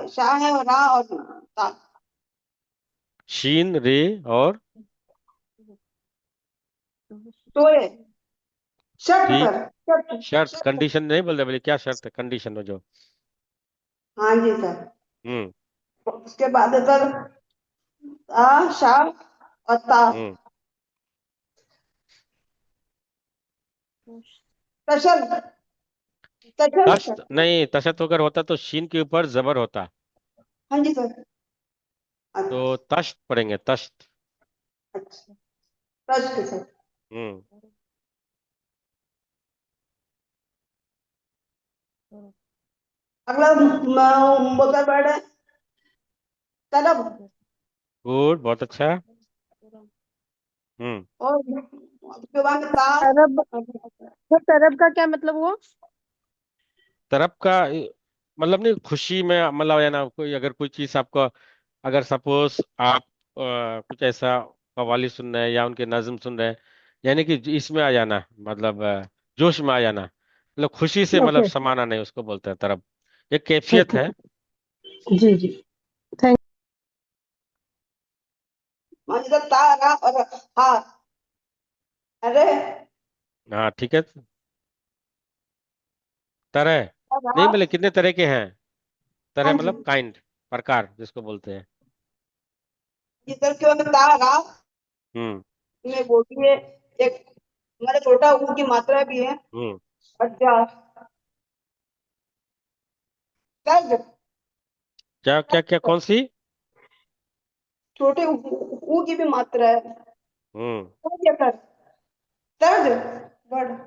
शाह है और रा और ता।
शीन रे और?
सोए शर्ट
ठीक।
सर शर्ट
शर्त
शर्ट
कंडीशन नहीं बोल रहे, बोले क्या शर्त है कंडीशन में जो।
हाँ जी सर।
हम्म
उसके बाद है सर ता शा और ता
हम्म
तशल तशल
तश्त नहीं, तशत अगर होता तो शीन के ऊपर जबर होता,
हाँ जी सर।
तो तश्त पढ़ेंगे, तश्त।
अच्छा तश्क सर।
हम्म
अगला बोलता वर्ड है तलब
गुड, बहुत अच्छा। हम्म
और उसके बाद ता
तरब, तो तरब का क्या मतलब हुआ?
तरफ का मतलब नहीं, खुशी में मतलब है ना, कोई अगर कोई चीज आपको, अगर सपोज आप कुछ ऐसा कव्वाली सुन रहे हैं या उनके नज्म सुन रहे हैं, यानी कि इसमें आ जाना, मतलब जोश में आ जाना, मतलब खुशी से, मतलब
ओके,
समाना नहीं, उसको बोलते हैं तरफ। एक कैफियत
ओके,
है।
जी जी, थैंक।
मान लीजिए ता रा और हा अरे
हाँ ठीक है। तरह
रा
नहीं, बोले कितने तरह के हैं, तरह
हाँ जी
मतलब काइंड, प्रकार जिसको बोलते हैं।
इधर के बाद ता रा
हम्म
में बोलती है एक हमारे छोटा ऊ की मात्रा भी है
हम्म
और जा दर्द
क्या क्या क्या, कौन सी?
छोटे ऊ की भी मात्रा है
हम्म
तो क्या कर दर्द बढ़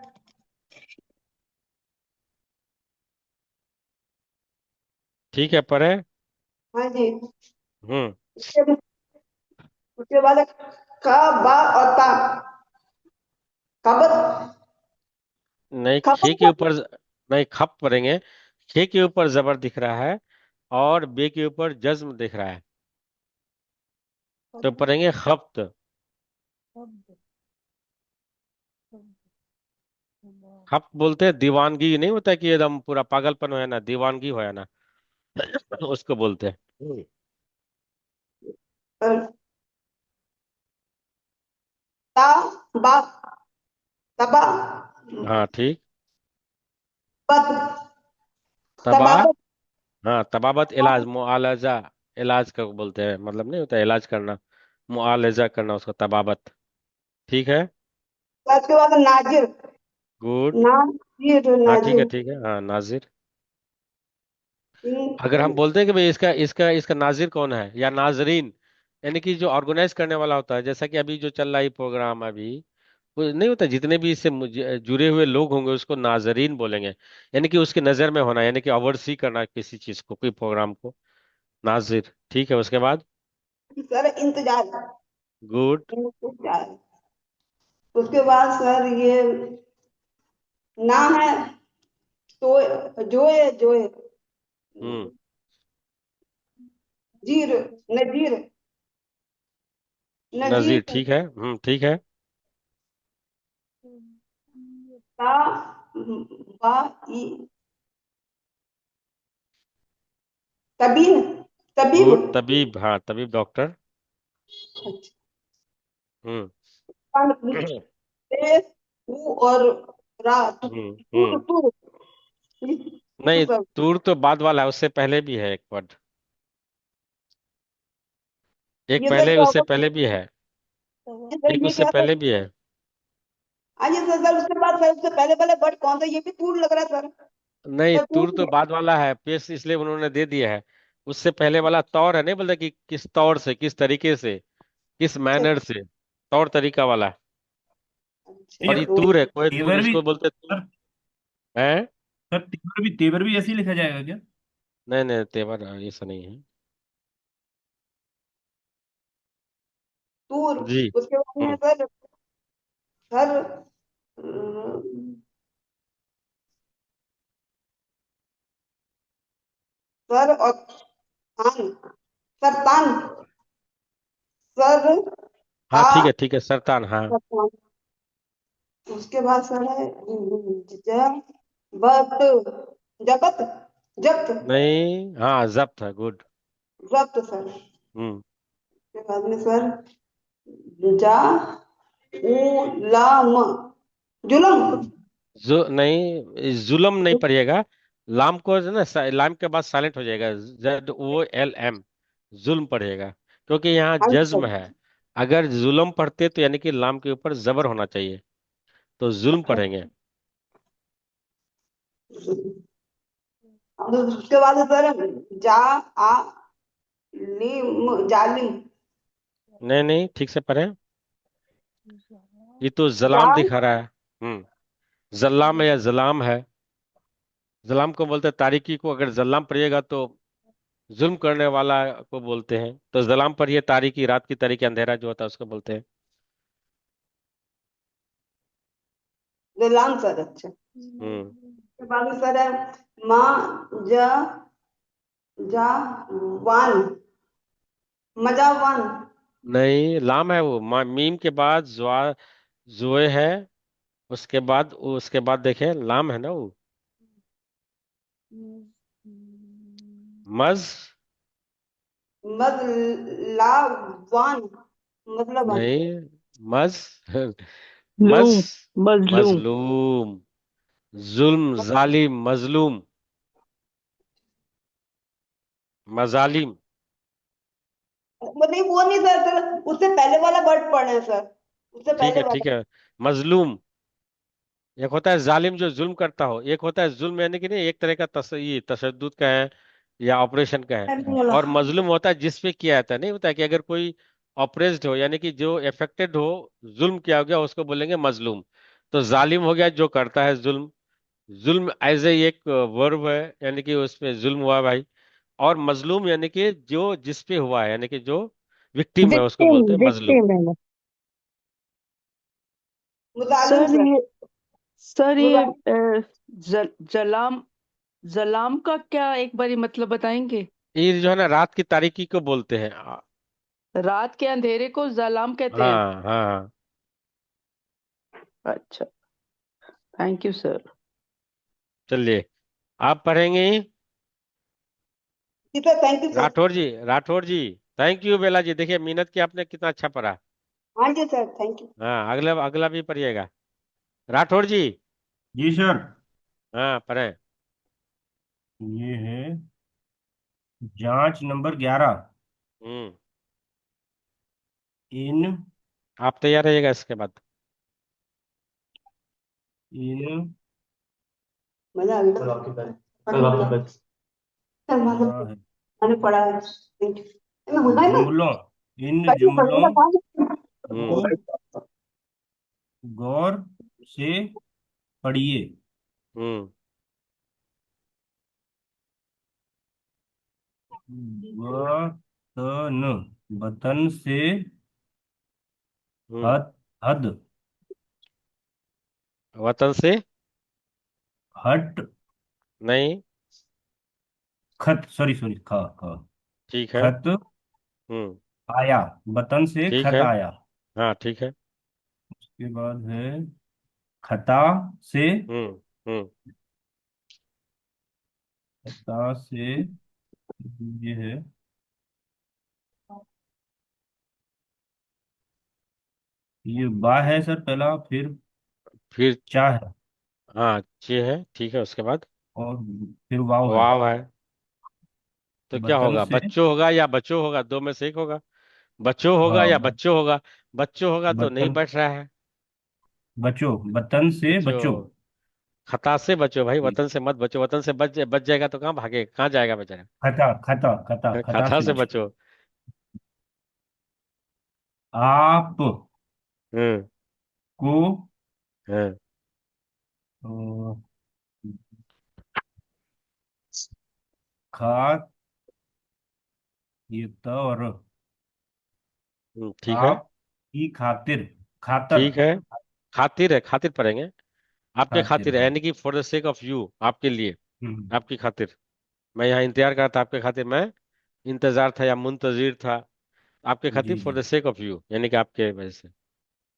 ठीक है, पर है।
हाँ जी।
हम्म
उसके उसके बाद है खा बा और ता खबर
नहीं, खे के
खबर
ऊपर नहीं, खप पढ़ेंगे। खे के ऊपर जबर दिख रहा है और बे के ऊपर जज्म दिख रहा है, तो पढ़ेंगे खप्त। खप बोलते हैं दीवानगी, नहीं होता कि एकदम पूरा पागलपन हो है ना, दीवानगी हो है ना, उसको बोलते हैं।
ता बा तबा
हाँ ठीक।
बत
तबा,
तबाबत
हाँ तबाबत, इलाज, मुआलजा, इलाज का बोलते हैं, मतलब नहीं होता इलाज करना, मुआलजा करना, उसको तबाबत। ठीक है।
उसके बाद नाजिर
गुड।
नाजिर
हाँ ठीक है,
नाजिर
ठीक है, हाँ नाजिर। अगर हम
इन-
बोलते हैं कि भाई इसका इसका इसका नाजिर कौन है या नाजरीन, यानी कि जो ऑर्गेनाइज करने वाला होता है, जैसा कि अभी जो चल रहा है प्रोग्राम अभी, वो नहीं होता, जितने भी इससे जुड़े हुए लोग होंगे उसको नाजरीन बोलेंगे, यानी कि उसके नजर में होना, यानी कि ओवरसी करना किसी चीज को, कोई प्रोग्राम को, नाजिर। ठीक है, उसके बाद
सर इंतजार
गुड।
इंतजार उसके बाद सर ये ना है तो जो है
हम्म
जीर नजीर नजीर
नजीर, ठीक है, ठीक है।
ता बा ई तबीब तबीब
गुड, तबीब, हाँ तबीब, डॉक्टर। हम्म
ते ऊ और रात तूर
हम्म
तूर
नहीं,
सर
तूर तो बाद वाला है, उससे पहले भी है एक वर्ड, एक
ये सर
पहले,
क्या
उससे
होगा
पहले भी है,
ये सर
एक
ये
उससे
क्या सर
पहले भी है।
ये सर उसके बाद सर उससे पहले पहले वर्ड कौन सा ये भी तूर लग रहा है सर
नहीं,
सर
तूर तो
तूर
बाद वाला है, पेश इसलिए उन्होंने दे दिया है। उससे पहले वाला तौर है, नहीं बोलते कि किस तौर से, किस तरीके से, किस
अच्छा
मैनर से, तौर तरीका वाला है।
अच्छा
और
ये
ये
तो
तूर है, कोई तूर,
तेवर भी
इसको बोलते तूर
सर।
है।
सर तेवर भी ऐसे ही लिखा जाएगा क्या?
नहीं नहीं, तेवर ऐसा नहीं है।
तूर
जी।
उसके बाद में
हम्म
सर सर अम, सर और तान सर तान सर
हाँ
आ
ठीक है, सरतान, हाँ।
सर तान उसके बाद सर है जबत जबत जब्त
नहीं, हाँ जब्त है, गुड।
जब्त सर
हम्म
उसके बाद में सर जा उलम, जुलम।
जो नहीं, जुलम नहीं पढ़िएगा। लाम को जो ना लाम के बाद साइलेंट हो जाएगा, ZOLM, जुल्म पढ़िएगा, क्योंकि यहाँ
अच्छा,
जज्म है। अगर जुल्म पढ़ते तो यानी कि लाम के ऊपर जबर होना चाहिए, तो जुल्म पढ़ेंगे।
अब उसके बाद सर जा आ लिम, जालिम।
नहीं नहीं, ठीक से पढ़ें। ये तो जलाम
जाल,
दिखा रहा है। जल्लाम है या जलाम है। जलाम को बोलते हैं तारीकी को, अगर जल्लाम पढ़िएगा तो जुल्म करने वाला को बोलते हैं। तो जलाम पढ़िए, तारीकी, रात की तारीकी, अंधेरा जो होता है उसको बोलते हैं।
जुलाम सर। अच्छा,
हम्म
उसके बाद सर है माँ जा जा वान, मजावान।
नहीं, लाम है वो, मीम के बाद जोए है, उसके बाद देखें, लाम है ना वो। मज
मजलावान, मतलब
नहीं, मज मज
लूम, मजलूम।
मजलूम, जुल्म, जालिम, मजलूम, मजालिम।
वो नहीं, वो नहीं सर, सर उससे पहले वाला वर्ड पढ़े हैं सर, उससे
ठीक
पहले
है ठीक
वाला।
है। मजलूम, एक होता है जालिम जो जुल्म करता हो, एक होता है जुल्म यानी कि नहीं, एक तरह का ये तशद्दुद का है या ऑपरेशन का है। और मजलूम होता है जिस पे किया जाता है, नहीं होता है कि अगर कोई ऑपरेस्ड हो, यानी कि जो अफेक्टेड हो, जुल्म किया हो गया, उसको बोलेंगे मजलूम। तो जालिम हो गया जो करता है जुल्म। जुल्म एज ए एक वर्ब है, यानी कि उसमें जुल्म हुआ भाई। और मजलूम यानी कि जो जिस पे हुआ है, यानी कि जो विक्टिम है, उसको
विक्टिम,
बोलते हैं मजलूम।
विक्टिम है।
मुजालिम
सर
सर।
ये सर ये
मुजालिम,
जलाम, जलाम का क्या एक बारी मतलब बताएंगे?
ये जो है ना, रात की तारीकी को बोलते हैं।
रात के अंधेरे को जलाम कहते हैं।
हाँ हाँ।
अच्छा, थैंक यू सर।
चलिए, आप पढ़ेंगे।
जी sir, thank you sir.
Rathore जी, राठौर जी, थैंक यू। बेला जी, देखिए मेहनत की आपने, कितना अच्छा पढ़ा।
हाँ जी सर, थैंक यू।
हाँ, अगला अगला भी पढ़िएगा। राठौर जी।
जी सर।
हाँ, पढ़ें।
ये है जांच नंबर 11।
हम्म
इन
आप तैयार रहिएगा इसके बाद।
इन
मजा आ गया। कल आपकी बैच, कल आपकी बैच। सर
क्या है
मैंने पढ़ा है, थैंक यू। मैं मजा है ना,
जुमलों, इन
कल ही
जुमलों
पढ़ूंगा काम।
हम्म
को गौर से पढ़िए।
हम्म
वतन, वतन से
हम्म
हद, हद,
वतन से
हट,
नहीं।
खत, सॉरी सॉरी, ख ख
ठीक है।
खत
हम्म
आया, वतन से
ठीक
खत
है।
आया।
हाँ, ठीक है।
उसके बाद है खता से,
हम्म हम्म
खता से, ये है, ये बा है सर पहला, फिर
फिर
चा है,
हाँ, चे है, ठीक है, उसके बाद
और फिर वाव है।
वाव है। तो क्या
वतन
होगा,
से,
बच्चों होगा या बच्चों होगा, दो में से एक होगा। बच्चों होगा
हाँ,
या बच्चों होगा। बच्चों होगा तो नहीं
वतन,
बैठ रहा है।
बचो, वतन से बचो।
बच्चों, खता से बचो भाई, वतन से मत बचो। वतन से बच जाएगा तो कहाँ भागेगा, कहाँ जाएगा बेचारा।
खता, खता, खता, खता
खता
से
से
बचो।
बचो।
आप
हम्म
को
हम्म
अ, खा, ये त और
ठीक है
आप की खातिर, खातर,
ठीक है। खातिर है, खातिर पढ़ेंगे। आपके
खातिर,
खातिर है,
हाँ।
यानी कि for the sake of you, आपके लिए,
हम्म,
आपकी खातिर। मैं यहाँ इंतजार कर रहा था आपके खातिर, मैं इंतजार था या मुंतजिर था। आपके खातिर,
जी
फॉर
जी।
द सेक ऑफ यू, यानी कि आपके वजह से।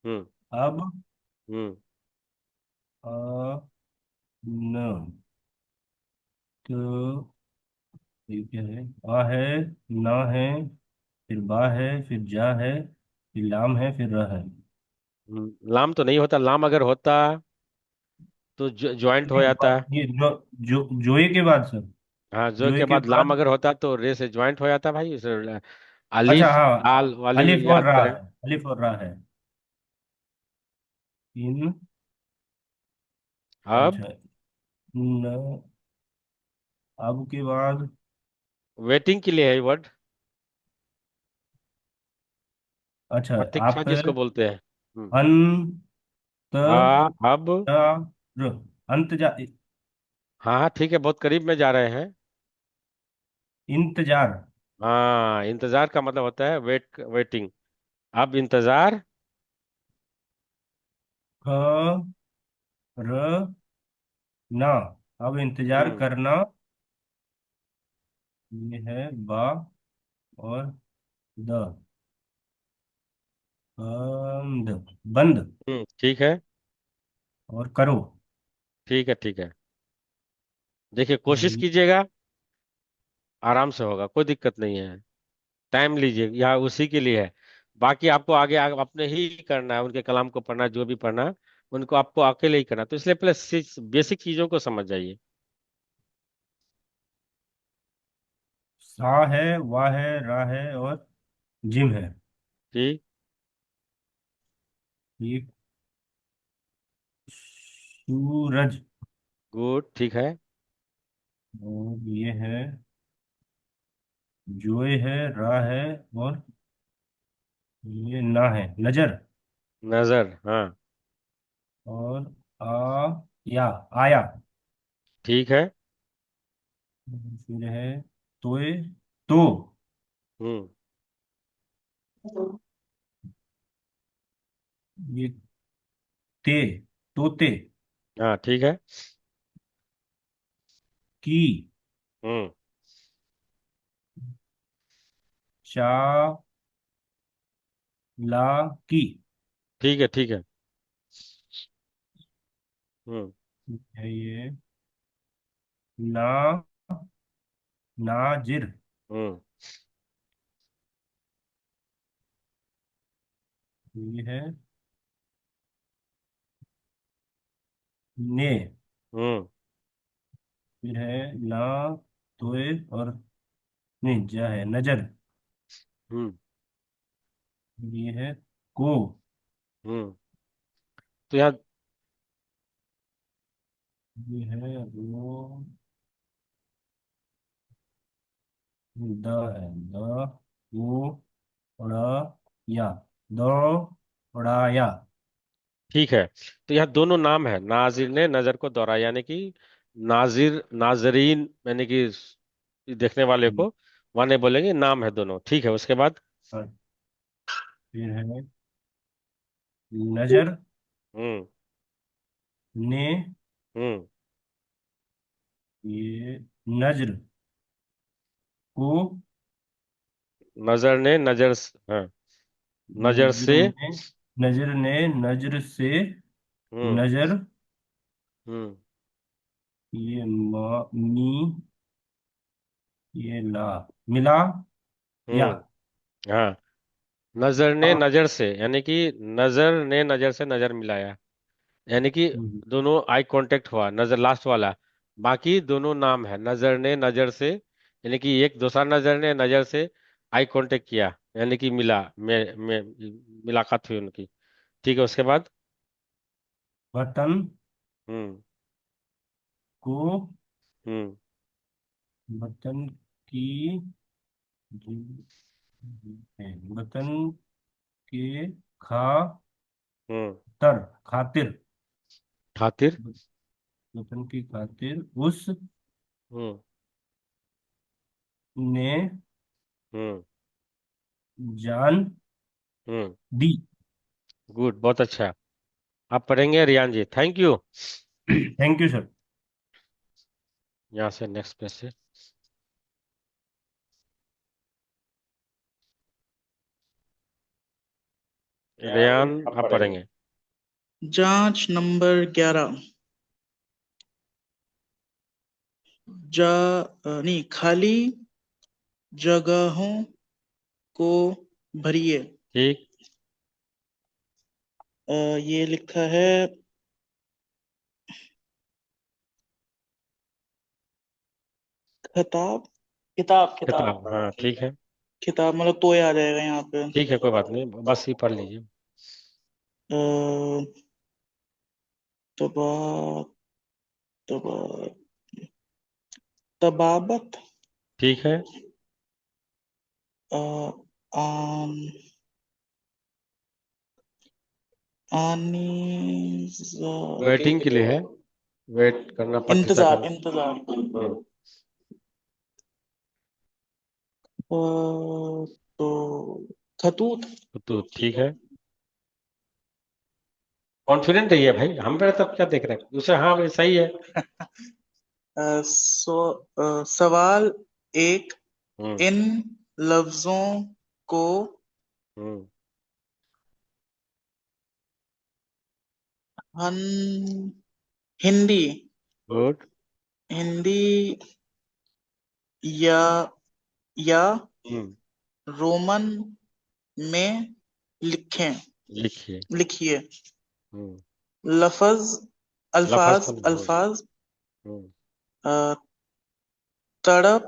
हम्म
अब
हम्म
न, तो ये क्या है, आ है, ना है, फिर बा है, फिर जा है, फिर लाम है, फिर रह है।
लाम तो नहीं होता, लाम अगर होता तो ज्वाइंट हो
नहीं,
जाता।
ये जोए के बाद सर,
हाँ, जो
जोए
के
के
बाद लाम
बाद।
अगर होता तो रे से ज्वाइंट हो जाता भाई।
अच्छा
अलिफ
हाँ,
दाल वाली
अलिफ और
याद
रा
करें।
है, अलिफ और रा है। इन,
अब
अच्छा, न, अब के बाद,
वेटिंग के लिए है वर्ड।
अच्छा,
प्रतीक्षा
आप
जिसको बोलते हैं।
अंत
हाँ अब।
जार, अंत जा,
हाँ हाँ ठीक है, बहुत करीब में जा रहे हैं।
इंतजार,
हाँ, इंतजार का मतलब होता है वेटिंग। अब इंतजार।
क र ना, अब इंतजार
हम्म
करना। ये है बा और द, बंद, बंद
ठीक है।
और करो।
ठीक है ठीक है। देखिए,
और
कोशिश कीजिएगा, आराम से होगा, कोई दिक्कत नहीं है। टाइम लीजिए, यह उसी के लिए है। बाकी आपको आगे अपने ही करना है, उनके कलाम को पढ़ना, जो भी पढ़ना है, उनको आपको अकेले ही करना। तो इसलिए पहले बेसिक चीजों को समझ जाइए।
सा है, वाह है, रा है और जिम है।
ठीक।
ये सूरज,
गुड, ठीक है।
और ये है जोए है, रा है और ये ना है, नजर।
नजर, हाँ।
और आ, या, आया।
ठीक है।
फिर है तोए, तो,
हम्म
ये ते, तोते
हाँ ठीक है।
की,
हम्म
चा, ला की,
ठीक है ठीक है। हम्म
है ये ना, नाजिर,
हम्म
ये है ने,
हम्म
फिर है ना, तोए और नहीं, जा है नजर,
हम्म
ये है को,
हम्म तो यहाँ
ये है वो, द है द, वो, उड़ा, या, दो, उड़ाया।
ठीक है। तो यहाँ दोनों नाम है, नाजिर ने नजर को दोहराया, यानी कि नाजिर नाजरीन, यानी कि देखने वाले
हम्म,
को माने बोलेंगे, नाम है दोनों। ठीक है, उसके बाद।
और फिर है नजर,
हम्म
ने,
हम्म
ये नजर को,
नजर ने हाँ, नजर
नजर
से।
ने, नजर ने नजर से,
हम्म
नजर,
हम्म
ये मा, मी, ये ला, मिला, या,
हाँ, नजर ने
आ,
नजर से, यानी कि नजर ने नजर से नजर मिलाया, यानी कि
हम्म,
दोनों आई कांटेक्ट हुआ, नजर लास्ट वाला। बाकी दोनों नाम है, नजर ने नजर से, यानी कि एक दूसरा नजर ने नजर से आई कांटेक्ट किया, यानी कि मिला, मुलाकात हुई उनकी। ठीक है, उसके बाद।
वतन
हम्म
को,
हम्म
वतन की, है, वतन के खातिर,
हम्म
खातिर,
खातिर।
वतन की खातिर उस
हम्म
ने
हम्म
जान
हम्म
दी।
गुड, बहुत अच्छा। आप पढ़ेंगे रियान जी, thank you.
Thank you sir.
यहाँ से नेक्स्ट पेज से रियान आप पढ़ेंगे।
जांच नंबर 11। जा नहीं, खाली जगहों को भरिए।
ठीक।
ये लिखा है खिताब किताब किताब
किताब, हाँ ठीक है,
किताब मतलब तो आ जाएगा यहाँ पे।
ठीक है, कोई बात नहीं, बस ये पढ़ लीजिए।
अ, तबा तबा तबाबत
ठीक है,
अ, आन आनीजा
वेटिंग के लिए है, वेट करना, पठिता
इंतजार
करना।
इंतजार तो खतूत
तो ठीक है, कॉन्फिडेंट है ये भाई, हम पे तब क्या देख रहे हैं दूसरा, हाँ भाई सही है।
सवाल एक,
हम्म
इन लफ्जों को
हम्म
हन हिंदी
गुड।
हिंदी या या रोमन में लिखें
लिखिए।
लिखिए।
हम्म
लफज
लफ्ज
अल्फाज
तो
अल्फाज
हम्म
अ, तड़प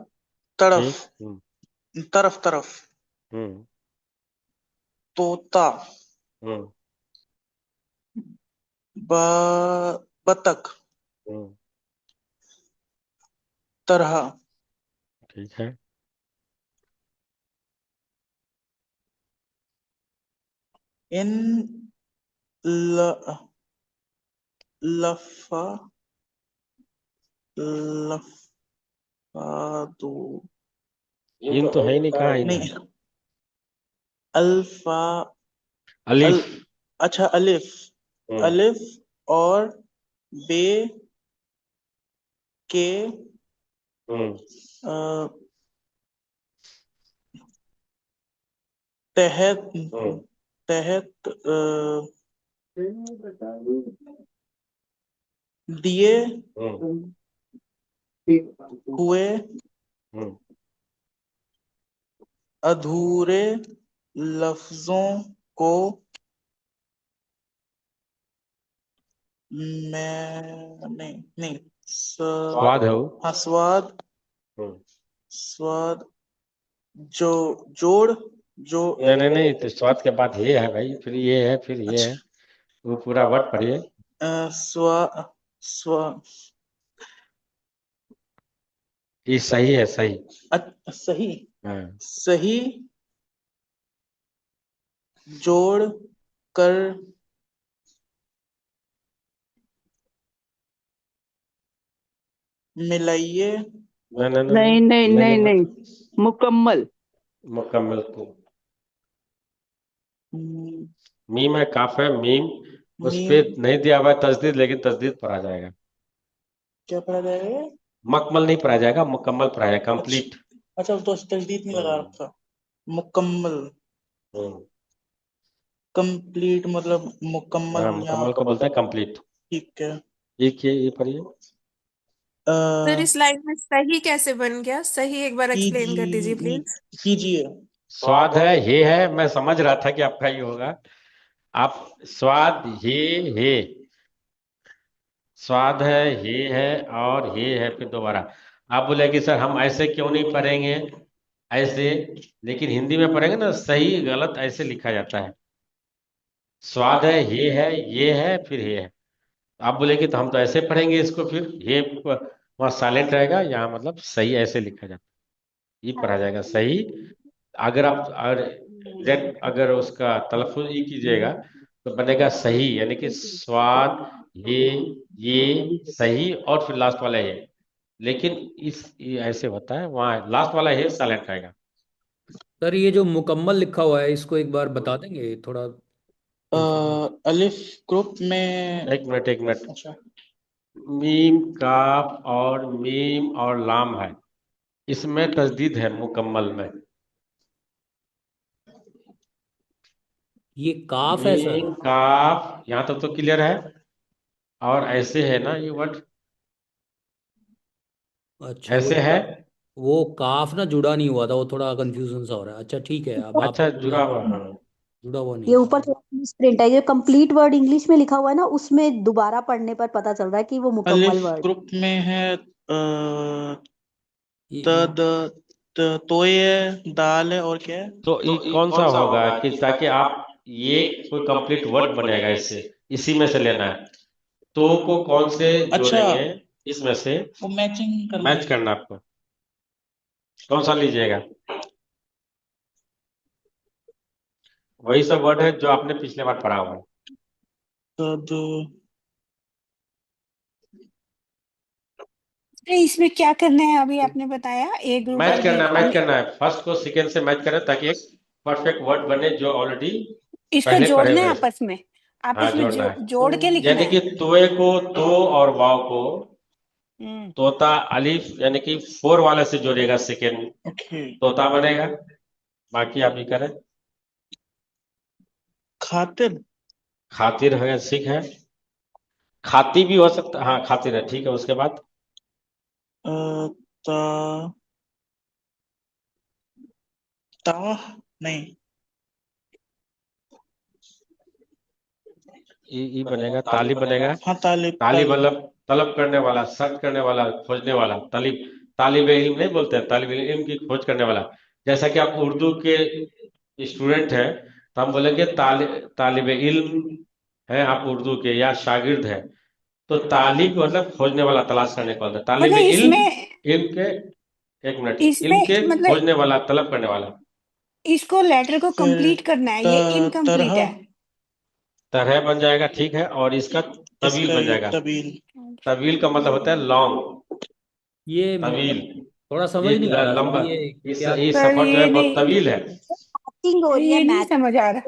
तरफ
ठीक।
तरफ तरफ
हम्म
तोता
हम्म
बतख
हम्म
तरह
ठीक है,
इन ल, लफा लफादो
इन तो है ही नहीं, कहाँ इन है?
नहीं अल्फा
अलीफ।
अच्छा अलिफ अलिफ और बे के अ, तहत तहत दिए हुए अधूरे लफ्जों को मैं नहीं नहीं
स्वाद है वो।
हाँ स्वाद स्वाद जो जोड़ जो
नहीं नहीं नहीं, तो स्वाद के बाद ये है भाई, फिर ये है, फिर ये है, वो पूरा वर्ड पढ़िए।
स्वा स्वा
ये सही है, सही।
सही
हाँ
सही जोड़ कर मिलाइए।
नहीं नहीं
नहीं नहीं नहीं
नहीं,
नहीं, मुकम्मल।
मुकम्मल को मीम है, काफ है, मीम उस पे
मीम
नहीं दिया हुआ है तजदीद, लेकिन तजदीद पढ़ा जाएगा।
क्या पढ़ा जाएगा?
मकमल नहीं पढ़ा जाएगा, मुकम्मल पढ़ा जाएगा, कंप्लीट।
अच्छा तो तजदीद नहीं लगा रखा। मुकम्मल कंप्लीट मतलब मुकम्मल
हाँ,
यहाँ
मुकम्मल को बोलते हैं कंप्लीट।
ठीक है।
ये पढ़िए।
सर इस लाइन में सही कैसे बन गया? सही एक बार एक्सप्लेन कर दीजिए प्लीज।
कीजिए।
स्वाद है, ये है, मैं समझ रहा था कि आपका ये होगा। आप स्वाद हे, स्वाद है, ये है, और ये है, फिर दोबारा आप बोले कि सर हम ऐसे क्यों नहीं पढ़ेंगे, ऐसे, लेकिन हिंदी में पढ़ेंगे ना, सही गलत ऐसे लिखा जाता है। स्वाद है, ये है, फिर ये है। आप बोले तो हम तो ऐसे पढ़ेंगे इसको, फिर ये वहाँ साइलेंट रहेगा, यहाँ मतलब सही ऐसे लिखा जाता है, ये पढ़ा जाएगा सही। अगर आप अगर एग्जैक्ट अगर उसका तलफ्फुज ही कीजिएगा तो बनेगा सही, यानी कि स्वाद ये सही, और फिर लास्ट वाला ये। लेकिन ये ऐसे होता है, वहाँ लास्ट वाला ये साइलेंट रहेगा।
सर ये जो मुकम्मल लिखा हुआ है इसको एक बार बता देंगे थोड़ा।
अलिफ ग्रुप में
एक मिनट।
अच्छा
मीम काफ और मीम और लाम है, इसमें तजदीद है मुकम्मल में।
ये काफ है सर?
मीम काफ यहाँ तक तो क्लियर है, और ऐसे है ना ये वर्ड,
अच्छा
ऐसे है।
वो काफ ना जुड़ा नहीं हुआ था, वो थोड़ा कंफ्यूजन सा हो रहा है। अच्छा ठीक है, अब आप
अच्छा, जुड़ा हुआ है।
जुड़ा हुआ नहीं
ये
है।
ऊपर से मिसप्रिंट है, ये कंप्लीट वर्ड इंग्लिश में लिखा हुआ है ना, उसमें दोबारा पढ़ने पर पता चल रहा है कि वो मुकम्मल
अलिफ
वर्ड।
ग्रुप में है
ये
तोय है, दाल है, और क्या है?
तो ये कौन सा होगा कि ताकि आप ये कोई कंप्लीट वर्ड बनेगा इससे, इसी में से लेना है। तो को कौन से
अच्छा,
जोड़ेंगे इसमें से,
वो मैचिंग कर
मैच करना आपको, कौन सा लीजिएगा। वही सब वर्ड है जो आपने पिछले बार पढ़ा हुआ है।
इसमें क्या करना है अभी आपने बताया, ए ग्रुप
मैच
और
करना है,
बी
मैच करना है, फर्स्ट को सेकेंड से मैच करें ताकि एक परफेक्ट वर्ड बने जो ऑलरेडी
इसको
पहले पढ़े
जोड़ना है
हुए हैं।
आपस में,
हाँ,
आपस में
जोड़ना है।
जोड़ के लिखना
यानी कि
है।
तोए को तो और वाव को
हम्म,
तोता अलिफ यानी कि 4 वाले से जोड़ेगा, सेकेंड तोता बनेगा। बाकी आप ही करें।
खातिर
खातिर है, ठीक है। खाती भी हो सकता, हाँ खातिर है, ठीक है। उसके बाद
ता ता नहीं,
ई बनेगा, तालिब बनेगा।
हाँ तालिब
तालिब मतलब तलब करने वाला, सर्च करने वाला, खोजने वाला। तालिब, तालिब इल्म नहीं बोलते हैं, तालिब इल्म की खोज करने वाला। जैसा कि आप उर्दू के स्टूडेंट हैं तो हम बोलेंगे तालिब इल्म है आप उर्दू के, या शागिर्द है। तो तालिब मतलब खोजने वाला, तलाश करने को बोलते हैं। तालिब
मतलब
इल्म,
इसमें
इल्म के, एक मिनट,
इसमें
इल्म के
मतलब
खोजने वाला, तलब करने वाला।
इसको लेटर को कंप्लीट करना है, ये इनकम्प्लीट है।
तरह बन जाएगा, ठीक है। और इसका तवील बन जाएगा। तवील का मतलब होता है लॉन्ग,
ये
तवील।
थोड़ा समझ
ये
नहीं आ रहा
लंबा,
सर, ये
इस
क्या
सफर जो है बहुत तवील है।
मैचिंग हो रही है,
ये नहीं
मैच।
समझ आ रहा।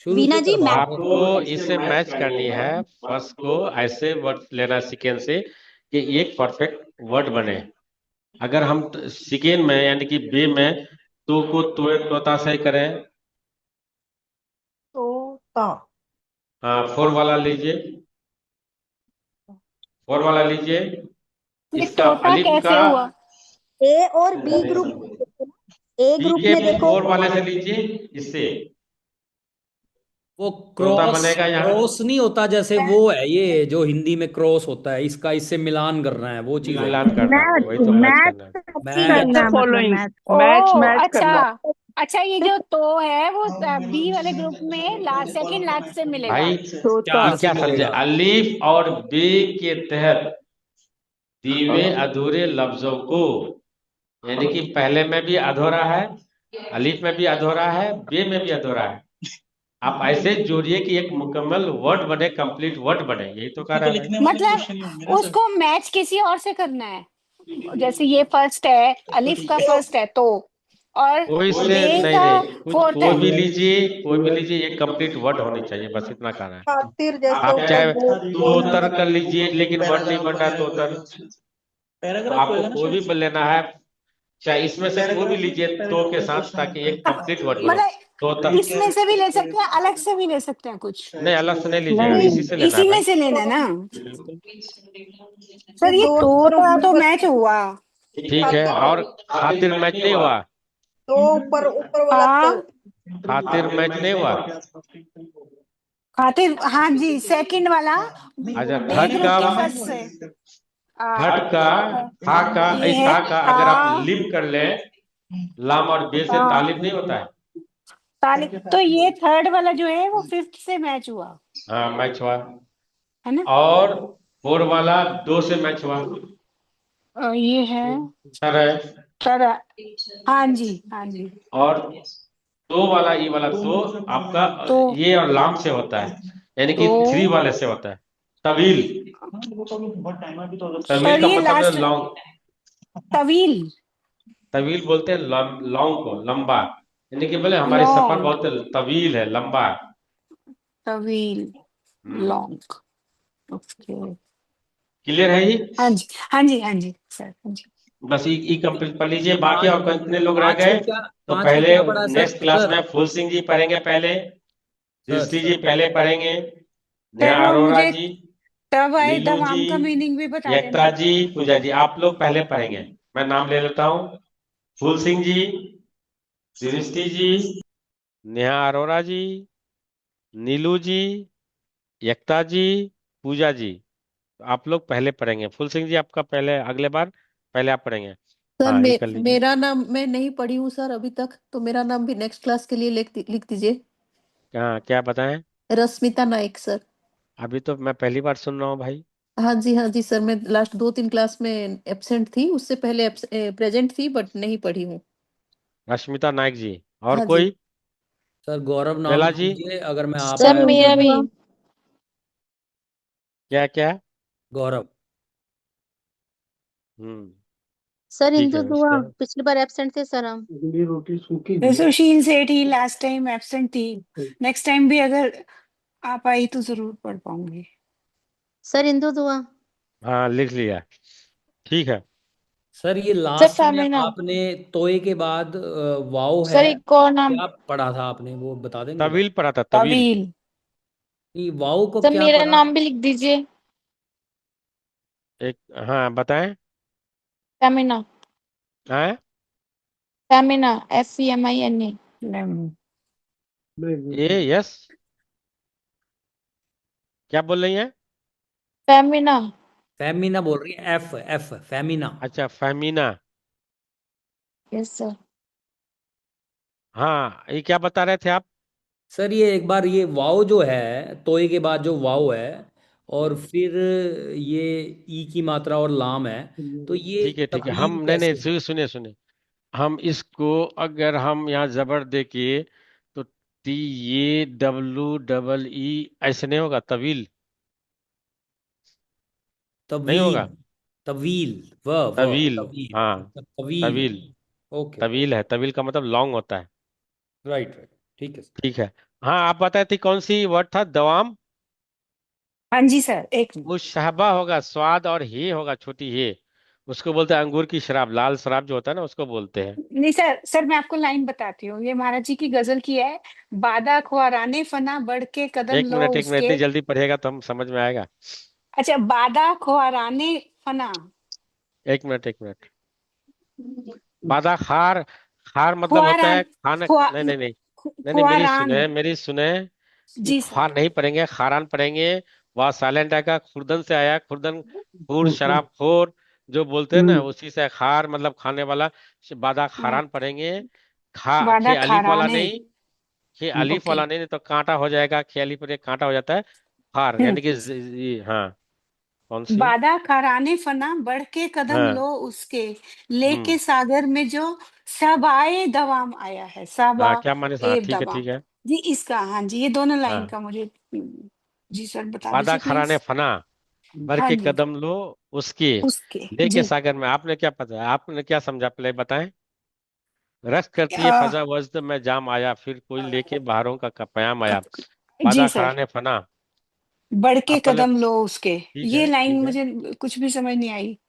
शुरू
वीना
से
जी,
करवाओ।
आपको इससे मैच करनी है। फर्स्ट को ऐसे वर्ड लेना सेकेंड से कि एक परफेक्ट वर्ड बने। अगर हम सेकेंड में यानी कि बे में तो को तोता से करें,
तोता।
हाँ 4 वाला लीजिए, 4 वाला लीजिए।
ये
इसका
तोता
अलिफ
कैसे
का
हुआ?
ए और B group, A
B
group
के
में देखो
4 वाले से लीजिए, इससे
वो
तोता
क्रॉस
बनेगा यहाँ।
क्रॉस नहीं होता, जैसे वो है ये जो हिंदी में क्रॉस होता है, इसका इससे मिलान करना है, वो चीज है
मिलान करना है, वही तो मैच करना है।
मैं
फॉलोइंग
ओ
मैच करना।
अच्छा, अच्छा ये जो तो है वो बी वाले ग्रुप में लास्ट, सेकंड लास्ट से मिलेगा।
भाई
तोता
ये क्या समझे, अलिफ और बे के तहत दीवे अधूरे लफ्जों को, यानी कि पहले में भी अधूरा है, अलिफ में भी अधूरा है, बे में भी अधूरा है। आप ऐसे जोड़िए कि एक मुकम्मल वर्ड बने, कंप्लीट वर्ड बने, यही तो कह रहा है।
मतलब उसको मैच किसी और से करना है, जैसे ये फर्स्ट है, अलिफ का फर्स्ट है तो, और
कोई से
बे
नहीं,
का
नहीं कुछ
फोर्थ
कोई
है।
भी लीजिए, कोई भी लीजिए, एक कंप्लीट वर्ड होनी चाहिए, बस इतना कहना है।
खातिर जैसे
आप
ऊपर
चाहे
दो
तोतर कर लीजिए, लेकिन वर्ड नहीं बन रहा तोतर, तो आपको कोई भी लेना है, चाहे इसमें से कोई भी लीजिए तो के साथ, ताकि एक कंप्लीट वर्ड बने।
मतलब इसमें से भी ले सकते हैं, अलग से भी ले सकते हैं कुछ।
नहीं, अलग से नहीं लीजिएगा, इसी से लेना
इसी
है
में
भाई।
से लेना ना सर, ये तोता तो मैच हुआ।
ठीक है, और खातिर मैच नहीं हुआ,
दो ऊपर ऊपर वाला
हाँ
खातिर मैच नहीं हुआ।
खातिर, हाँ जी, सेकंड वाला
अच्छा,
बी
थर्ड
ग्रुप
का,
के फर्स्ट से।
थर्ड का, था का,
ये
इस
है
था का अगर आप
हाँ,
लिप कर ले, लाम और बे से तालिब नहीं होता है।
तो ये थर्ड वाला जो है वो फिफ्थ से मैच हुआ
हाँ मैच हुआ,
है ना।
और 4 वाला 2 से मैच हुआ,
ये है
सर है।
थर्ड, हाँ जी हाँ जी।
और 2 वाला, ई वाला तो आपका
तो
ये और लाम से होता है, यानी कि 3 वाले से होता है, तवील। तवील का
ये
मतलब
लास्ट
है लॉन्ग,
तवील,
तवील बोलते हैं लॉन्ग को, लंबा, यानी कि बोले हमारी सफर बहुत तवील है, लंबा है।
तवील, लॉन्ग, ओके,
क्लियर है ये?
हाँ जी हाँ जी हाँ जी सर, हाँ जी।
बस ई कंप्लीट कर लीजिए। बाकी और कितने लोग रह
पांच
गए?
को क्या,
तो
पांच को
पहले
क्या पढ़ा है
नेक्स्ट
सर?
क्लास
सर
में फूल सिंह जी पढ़ेंगे, पहले दृष्टि जी पहले पढ़ेंगे, नेहा
सर वो
अरोरा
मुझे
जी,
तब आए
नीलू
तब
जी,
आम का मीनिंग भी बता
एकता
देना।
जी, पूजा जी, आप लोग पहले पढ़ेंगे। मैं नाम ले लेता हूँ, फूल सिंह जी, दृष्टि जी, नेहा अरोरा जी, नीलू जी, एकता जी, पूजा जी। आप लोग पहले पढ़ेंगे। फुल सिंह जी आपका पहले, अगले बार पहले आप पढ़ेंगे।
सर
हाँ, ये कर लीजिए।
मेरा नाम मैं नहीं पढ़ी हूँ सर अभी तक, तो मेरा नाम भी नेक्स्ट क्लास के लिए लिख दीजिए।
हाँ, क्या बताएं?
रश्मिता नाइक सर।
अभी तो मैं पहली बार सुन रहा हूँ भाई।
हाँ जी सर, मैं लास्ट 2-3 क्लास में एब्सेंट थी, उससे पहले प्रेजेंट थी बट नहीं पढ़ी हूँ।
रश्मिता नाइक जी। और
हाँ जी।
कोई?
सर गौरव नाम
बेला
लिख
जी।
दीजिए अगर मैं आ
सर
पाया तो
मेरा
मैं
भी।
क्या क्या?
गौरव।
हम्म।
सर
ठीक
इंदु
है,
दुआ
उसके
पिछली बार एब्सेंट थे सर हम।
सुशील सेठ ही लास्ट टाइम एब्सेंट थी। नेक्स्ट टाइम भी अगर आ पाई तो जरूर पढ़ पाऊंगी।
सर इंदु दुआ।
हाँ, लिख लिया। ठीक है।
सर ये
सर
लास्ट में
फेमिना।
आपने तोए के बाद वाव
सर
है,
एक और नाम।
क्या पढ़ा था आपने वो बता देंगे जरा?
तवील पढ़ा था, तवील।
तवील।
ये वाव को
सर
क्या
मेरा
पढ़ा?
नाम भी लिख दीजिए।
एक, हाँ बताएं।
फेमिना।
हाँ,
फेमिना, FEMINA।
ए यस। क्या बोल रही हैं?
फेमिना।
फेमिना बोल रही है, एफ एफ फेमिना।
अच्छा, फहमीना।
Yes sir.
हाँ, ये क्या बता रहे थे आप?
सर ये एक बार ये वाव जो है, तोए के बाद जो वाव है और फिर ये ई की मात्रा और लाम है, तो ये
ठीक है, ठीक है। हम
तब्दील
नहीं नहीं,
कैसे?
सुनिए सुनिए। हम इसको अगर हम यहाँ जबर दे के, तो TAWEE ऐसे नहीं होगा, तवील नहीं
तवील।
होगा।
तवील। व
तवील।
तवील,
हाँ,
अच्छा तवील।
तवील।
Okay okay.
तवील है, तवील का मतलब लॉन्ग होता है।
राइट राइट, ठीक है सर।
ठीक है। हाँ, आप बताए थे कौन सी वर्ड था, दवाम?
हाँ जी सर, एक मिनट।
वो शहबा होगा, स्वाद, और हे होगा, छोटी हे। उसको बोलते हैं अंगूर की शराब, लाल शराब जो होता है ना, उसको बोलते हैं।
नहीं सर, सर मैं आपको लाइन बताती हूँ, ये महाराज जी की गजल की है। बादा ख्वाराने फना बढ़ के कदम
एक
लो
मिनट, एक मिनट,
उसके।
इतनी जल्दी पढ़ेगा तो हम समझ में आएगा।
अच्छा, बादा ख्वाराने फना।
एक मिनट, एक मिनट। बादा खार। खार मतलब होता है
ख्वारान
खाना,
ख्वा
नहीं नहीं नहीं। नहीं नहीं, मेरी
ख्वारान।
सुने, मेरी सुने। ये
जी सर।
खार नहीं पढ़ेंगे, खारान पढ़ेंगे। वह साइलेंट आएगा, खुर्दन से आया, खुर्दन। खूर, शराब खोर। जो बोलते हैं ना, उसी से खार मतलब खाने वाला। बादा
हाँ,
खारान पढ़ेंगे। खा
बादा
खे अलीफ वाला
खाराने।
नहीं। खे अलीफ
ओके।
वाला नहीं, नहीं तो कांटा हो जाएगा, खे अलीफ पर एक कांटा हो जाता है। खार
हम्म।
यानी कि हाँ। कौन सी?
बादा खाराने फना बढ़ के कदम
हाँ।
लो उसके। लेके
हम्म।
सागर में जो सबाए दवाम आया है, सबा
हाँ, क्या माने, हाँ
ए
ठीक है,
दवाम।
ठीक है।
जी इसका, हाँ जी, ये दोनों लाइन
हाँ,
का मुझे जी सर बता
बादा
दीजिए
खराने
प्लीज।
फना। भर
हाँ
के
जी।
कदम लो उसके।
उसके।
लेके
जी।
सागर में, आपने क्या पता, आपने क्या समझा, पहले बताएं। रस करती है
आ,
फजा वज्द में जाम आया, फिर कोई लेके बाहरों का पयाम आया। बादा
जी सर,
खराने फना।
बढ़ के
आप पहले,
कदम लो उसके।
ठीक
ये
है,
लाइन
ठीक है।
मुझे कुछ भी समझ नहीं आई।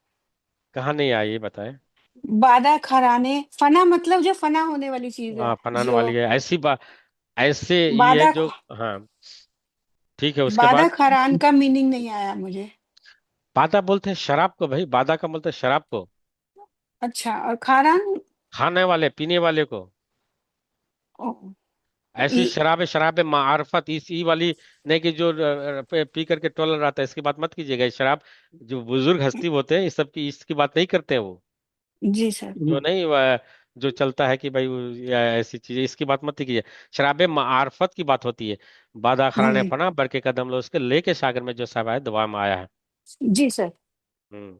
कहाँ नहीं आई ये बताएं।
बादा खराने फना मतलब जो फना होने वाली चीज है,
फनाने
जो
वाली है, ऐसी बात। ऐसे ये है
बादा
जो। हाँ, ठीक है, उसके
बादा
बाद।
खरान का मीनिंग नहीं आया मुझे।
बादा बोलते हैं शराब को भाई, बादा का बोलते हैं शराब को।
अच्छा, और खारान।
खाने वाले, पीने वाले को।
ओ,
ऐसी
ल-
शराब, शराब मार्फत, इस ई वाली। नहीं कि जो पी करके टोलर रहता है, इसकी बात मत कीजिएगा। ये शराब जो बुजुर्ग हस्ती होते हैं, इस सब की, इसकी बात नहीं करते हैं वो।
जी सर।
जो नहीं जो चलता है कि भाई या ऐसी चीजें, इसकी बात मत कीजिए। शराब मार्फत की बात होती है। बादा खराने
हम्म।
फना बढ़ के कदम लो उसके, लेके सागर में जो सब है दुआ में आया है।
जी सर।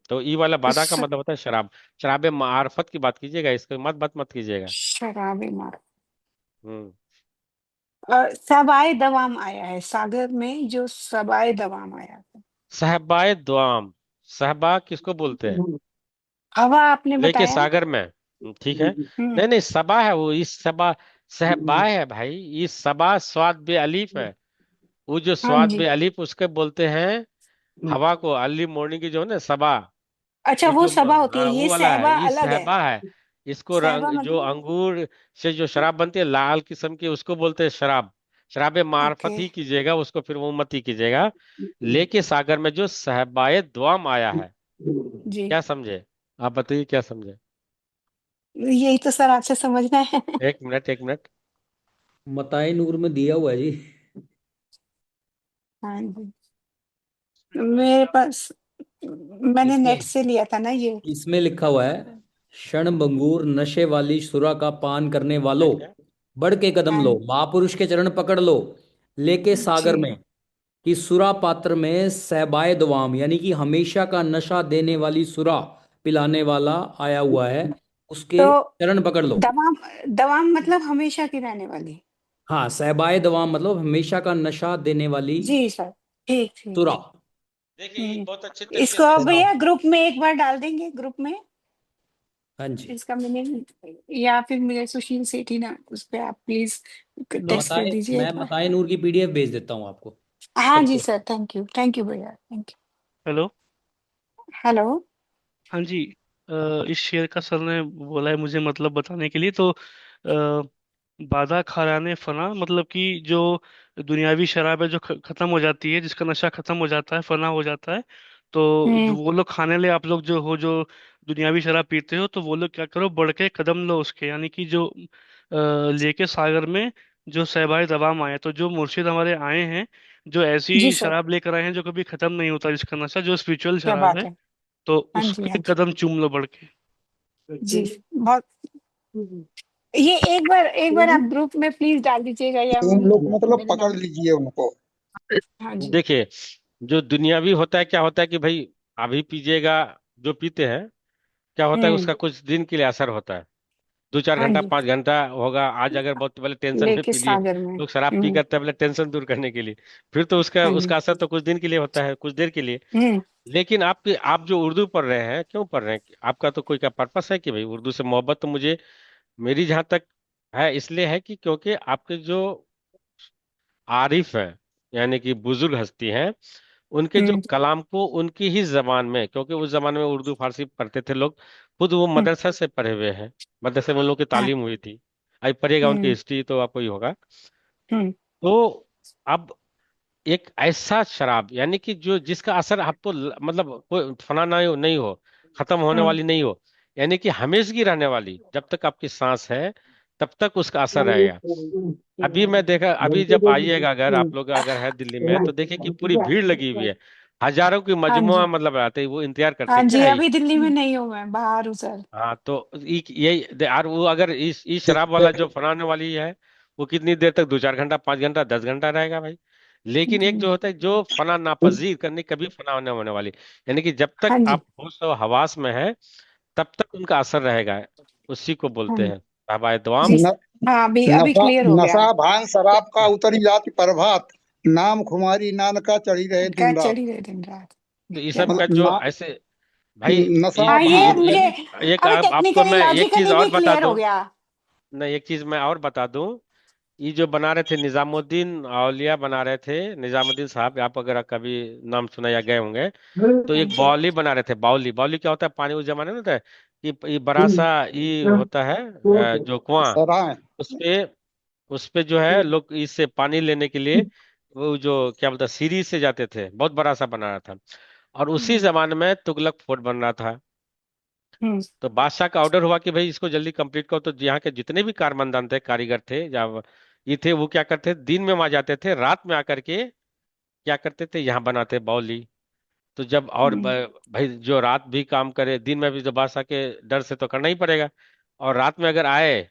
तो ई वाला बादा का
स-
मतलब होता है शराब। शराब मार्फत की बात कीजिएगा, इसकी मत बात मत कीजिएगा।
शराबे मार।
हम्म।
सबाए दवाम आया है, सागर में जो सबाए दवाम आया है।
सहबाए दुआम। सहबा किसको बोलते हैं?
हवा आपने
लेके
बताया।
सागर में। ठीक है।
हम्म।
नहीं नहीं, सबा है वो, इस सबा। सहबा है भाई, इस सबा स्वाद बे अलीफ है। वो जो
हाँ
स्वाद बे
जी।
अलीफ, उसके बोलते हैं। हवा को, अर्ली मॉर्निंग की जो है ना सबा।
अच्छा,
ये
वो
जो
सबा होती है,
हाँ, वो
ये
वाला है,
सहबा
ये
अलग है।
सहबा है। इसको
सहबा
रंग जो
मतलब।
अंगूर से जो शराब बनती है लाल किस्म की, उसको बोलते हैं शराब। शराबे मार्फत
ओके।
ही कीजिएगा उसको, फिर वो मत ही कीजिएगा। लेके सागर में जो सहबाए दुआम आया है।
जी,
क्या समझे? आप बताइए, क्या समझे?
यही तो सर आपसे समझना है।
एक मिनट, एक मिनट।
मताए नूर में दिया हुआ है जी।
हाँ जी, मेरे पास मैंने नेट
इसमें
से लिया था ना ये।
इसमें लिखा हुआ है, क्षण भंगुर नशे वाली सुरा का पान करने वालों, बढ़ के कदम लो,
हाँ
महापुरुष के चरण पकड़ लो, लेके सागर
जी,
में, कि सुरा पात्र में सहबाए दवाम, यानी कि हमेशा का नशा देने वाली सुरा पिलाने वाला आया हुआ है,
तो
उसके चरण पकड़ लो।
दवाम, दवाम मतलब हमेशा की रहने वाली।
हाँ, सहबाए दवाम मतलब हमेशा का नशा देने वाली
जी सर, ठीक ठीक।
सुरा।
देखिए ये बहुत अच्छे तरीके
इसको
से
आप भैया ग्रुप में एक बार डाल देंगे, ग्रुप में
हाँ जी,
इसका मीनिंग, या फिर मेरे सुशील सेठी ना उस पे आप प्लीज टेस्ट कर दीजिए
मैं
एक बार।
मताए नूर की पीडीएफ भेज देता हूँ आपको
हाँ जी
सबको।
सर, थैंक यू भैया, थैंक
हेलो।
यू। हेलो।
हाँ जी। इस शेर का सर ने बोला है मुझे मतलब बताने के लिए, तो बादा खाराने फना मतलब कि जो दुनियावी शराब है जो खत्म हो जाती है, जिसका नशा खत्म हो जाता है, फना हो जाता है, तो जो वो लोग खाने ले, आप लोग जो हो जो दुनियावी शराब पीते हो, तो वो लोग क्या करो, बढ़ के कदम लो उसके, यानी कि जो लेके सागर में जो सहबाए दवाम आए, तो जो मुर्शिद हमारे आए हैं, जो
जी
ऐसी
सर,
शराब लेकर आए हैं जो कभी खत्म नहीं होता, जिसका नशा, जो स्पिरिचुअल
क्या
शराब
बात
है,
है।
तो
हाँ जी,
उसके
हाँ जी
कदम चूम लो बढ़ के।
जी, बहुत। ये एक बार आप ग्रुप में प्लीज डाल दीजिएगा, या
तुम लोग मतलब
मेरे
पकड़
नाम।
लीजिए उनको।
हाँ जी।
देखिए जो दुनियावी होता है क्या होता है कि भाई अभी पीजिएगा, जो पीते हैं क्या होता है उसका कुछ दिन के लिए असर होता है, 2 4 घंटा
हाँ
5 घंटा होगा। आज अगर बहुत पहले टेंशन में
लेके
पी लिए,
सागर में।
लोग शराब पी करते हैं पहले टेंशन दूर करने के लिए, फिर तो उसका
हाँ जी।
उसका असर तो कुछ दिन के लिए होता है, कुछ देर के लिए।
हम्म
लेकिन आप जो उर्दू पढ़ रहे हैं, क्यों पढ़ रहे हैं? आपका तो कोई का पर्पस है कि भाई उर्दू से मोहब्बत तो मुझे, मेरी जहां तक है, इसलिए है कि क्योंकि आपके जो आरिफ है, यानी कि बुजुर्ग हस्ती हैं, उनके जो
हम्म
कलाम को उनकी ही जबान में, क्योंकि उस जमाने में उर्दू फारसी पढ़ते थे लोग, खुद वो
हम्म,
मदरसा से पढ़े हुए हैं, मदरसे में उन लोगों की
हाँ
तालीम हुई थी। आई पढ़ेगा उनकी
हम्म
हिस्ट्री तो आपको ही होगा।
हम्म
तो अब एक ऐसा शराब, यानी कि जो जिसका असर आपको मतलब कोई फना नहीं हो, खत्म होने
हम्म
वाली नहीं हो, यानी कि हमेशगी रहने वाली, जब तक आपकी सांस है तब तक उसका असर रहेगा। अभी मैं देखा, अभी जब आइएगा, अगर आप लोग अगर है दिल्ली में, तो देखिए कि पूरी भीड़ लगी हुई है, हजारों की
हाँ
मजमुआ
जी,
मतलब आते हैं, वो इंतजार करते
हाँ
हैं क्या
जी,
है।
अभी दिल्ली में नहीं हूँ, मैं बाहर हूँ सर।
हाँ तो यही यार, वो अगर इस शराब वाला जो फनाने वाली है, वो कितनी देर तक, 2 4 घंटा 5 घंटा 10 घंटा रहेगा भाई। लेकिन एक
जी,
जो होता है जो फना नापजीर करने, कभी फना नहीं होने वाली, यानी कि जब तक
हाँ जी,
आप होश और हवास में है तब तक उनका असर रहेगा, उसी को
हाँ
बोलते
जी
हैं साहबाए दवाम।
जी।
न,
हाँ, अभी
नशा
क्लियर हो गया।
नशा भांग शराब का उतरी जाति प्रभात, नाम खुमारी नानका चढ़ी रहे
क्या
दिन रात।
चढ़ी रहे दिन रात।
तो ये
क्या
सब का
बात।
मतलब
जो ऐसे भाई,
नशा
हाँ, ये
भांग
मुझे
एक
अभी
आपको
टेक्निकली
मैं एक चीज
लॉजिकली
और
भी
बता
क्लियर हो
दूं,
गया।
नहीं एक चीज मैं और बता दूं, ये जो बना रहे थे निजामुद्दीन औलिया बना रहे थे, निजामुद्दीन साहब, आप अगर कभी नाम सुना या गए होंगे, तो
हाँ
एक
जी।
बाउली बना रहे थे। बाउली, बाउली क्या होता है? पानी उस जमाने में होता है कि ये बड़ा सा ये होता है जो कुआं,
सराय।
उसपे उसपे जो है लोग इससे पानी लेने के लिए, वो जो क्या बोलता है, सीढ़ी से जाते थे, बहुत बड़ा सा बना रहा था। और उसी जमाने में तुगलक फोर्ट बन रहा था,
हम्म
तो बादशाह का ऑर्डर हुआ कि भाई इसको जल्दी कंप्लीट करो। तो यहाँ के जितने भी कारमंदान थे, कारीगर थे या ये थे, वो क्या करते, दिन में वहां जाते थे, रात में आकर के क्या करते थे, यहाँ बनाते बाउली। तो जब और
हम्म
भाई जो रात भी काम करे, दिन में भी तो बादशाह के डर से तो करना ही पड़ेगा, और रात में अगर आए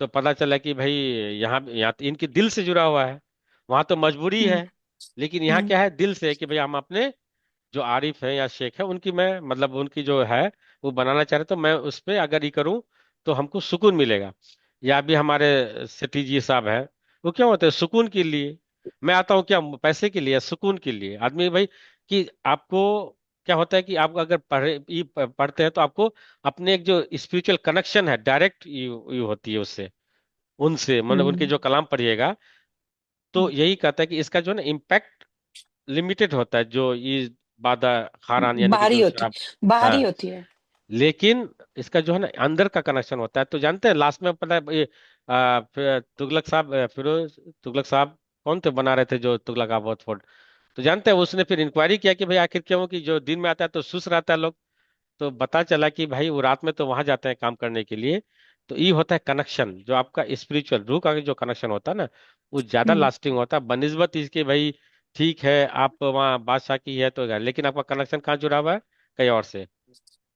तो पता चला कि भाई यहाँ यहाँ तो इनकी दिल से जुड़ा हुआ है, वहां तो मजबूरी
हम्म
है, लेकिन यहाँ
हम्म
क्या है, दिल से है कि भाई हम अपने जो आरिफ है या शेख है उनकी, मैं मतलब उनकी जो है वो बनाना चाह रहे, तो मैं उस पे अगर ये करूँ तो हमको सुकून मिलेगा। या भी हमारे सेठी जी साहब है, वो क्या होते हैं सुकून के लिए, मैं आता हूँ क्या पैसे के लिए? सुकून के लिए आदमी भाई, कि आपको क्या होता है कि आप अगर पढ़ते हैं तो आपको अपने एक जो स्पिरिचुअल कनेक्शन है, डायरेक्ट यू होती है उससे, उनसे मतलब उनके
हम्म,
जो कलाम पढ़िएगा, तो यही कहता है कि इसका जो है ना इम्पैक्ट लिमिटेड होता है, जो ये बादा खारान यानी कि
बाहरी
जो
होती,
शराब।
बाहरी
हाँ,
होती है।
लेकिन इसका जो है ना अंदर का कनेक्शन होता है। तो जानते हैं लास्ट में पता है ये तुगलक साहब, फिरोज तुगलक साहब कौन थे बना रहे थे जो तुगलक आबाद फोर्ट? तो जानते हैं उसने फिर इंक्वायरी किया कि भाई आखिर क्यों, कि जो दिन में आता है तो सुस्त रहता है लोग, तो पता चला कि भाई वो रात में तो वहां जाते हैं काम करने के लिए। तो ये होता है कनेक्शन, जो आपका स्पिरिचुअल रूह का जो कनेक्शन होता है ना, वो ज्यादा
हम्म
लास्टिंग होता है, बनिस्बत इसके भाई ठीक है, आप वहाँ बादशाह की है तो, लेकिन आपका कनेक्शन कहाँ जुड़ा हुआ है, कहीं और से।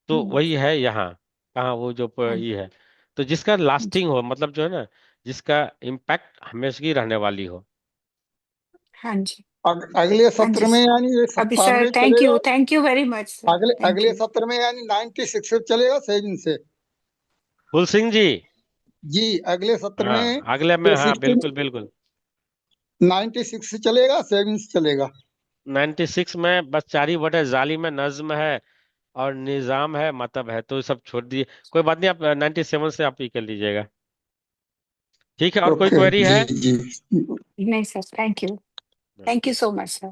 तो वही है यहाँ, कहाँ वो जो
हाँ
ये है, तो जिसका
जी
लास्टिंग हो, मतलब जो है ना, जिसका इम्पैक्ट हमेशा की रहने वाली हो।
हाँ जी
अगले
हाँ
सत्र
जी
में
सर।
यानी ये
अभी
सप्ताह
सर
में चलेगा।
Thank you very much sir,
अगले
थैंक
अगले
यू।
सत्र में यानी 96 से चलेगा, 7 से।
फुल सिंह जी।
जी, अगले सत्र
हाँ,
में
अगले में,
ये
हाँ
16
बिल्कुल बिल्कुल।
96 से चलेगा, 7 से चलेगा।
96 में बस 4 ही वर्ड है, जालिम है, नज्म है और निजाम है, मतब है, तो सब छोड़ दिए। कोई बात नहीं, आप 97 से आप ही कर लीजिएगा। ठीक है, और कोई
ओके
क्वेरी
जी
है?
जी।
नहीं sir, thank you so much sir.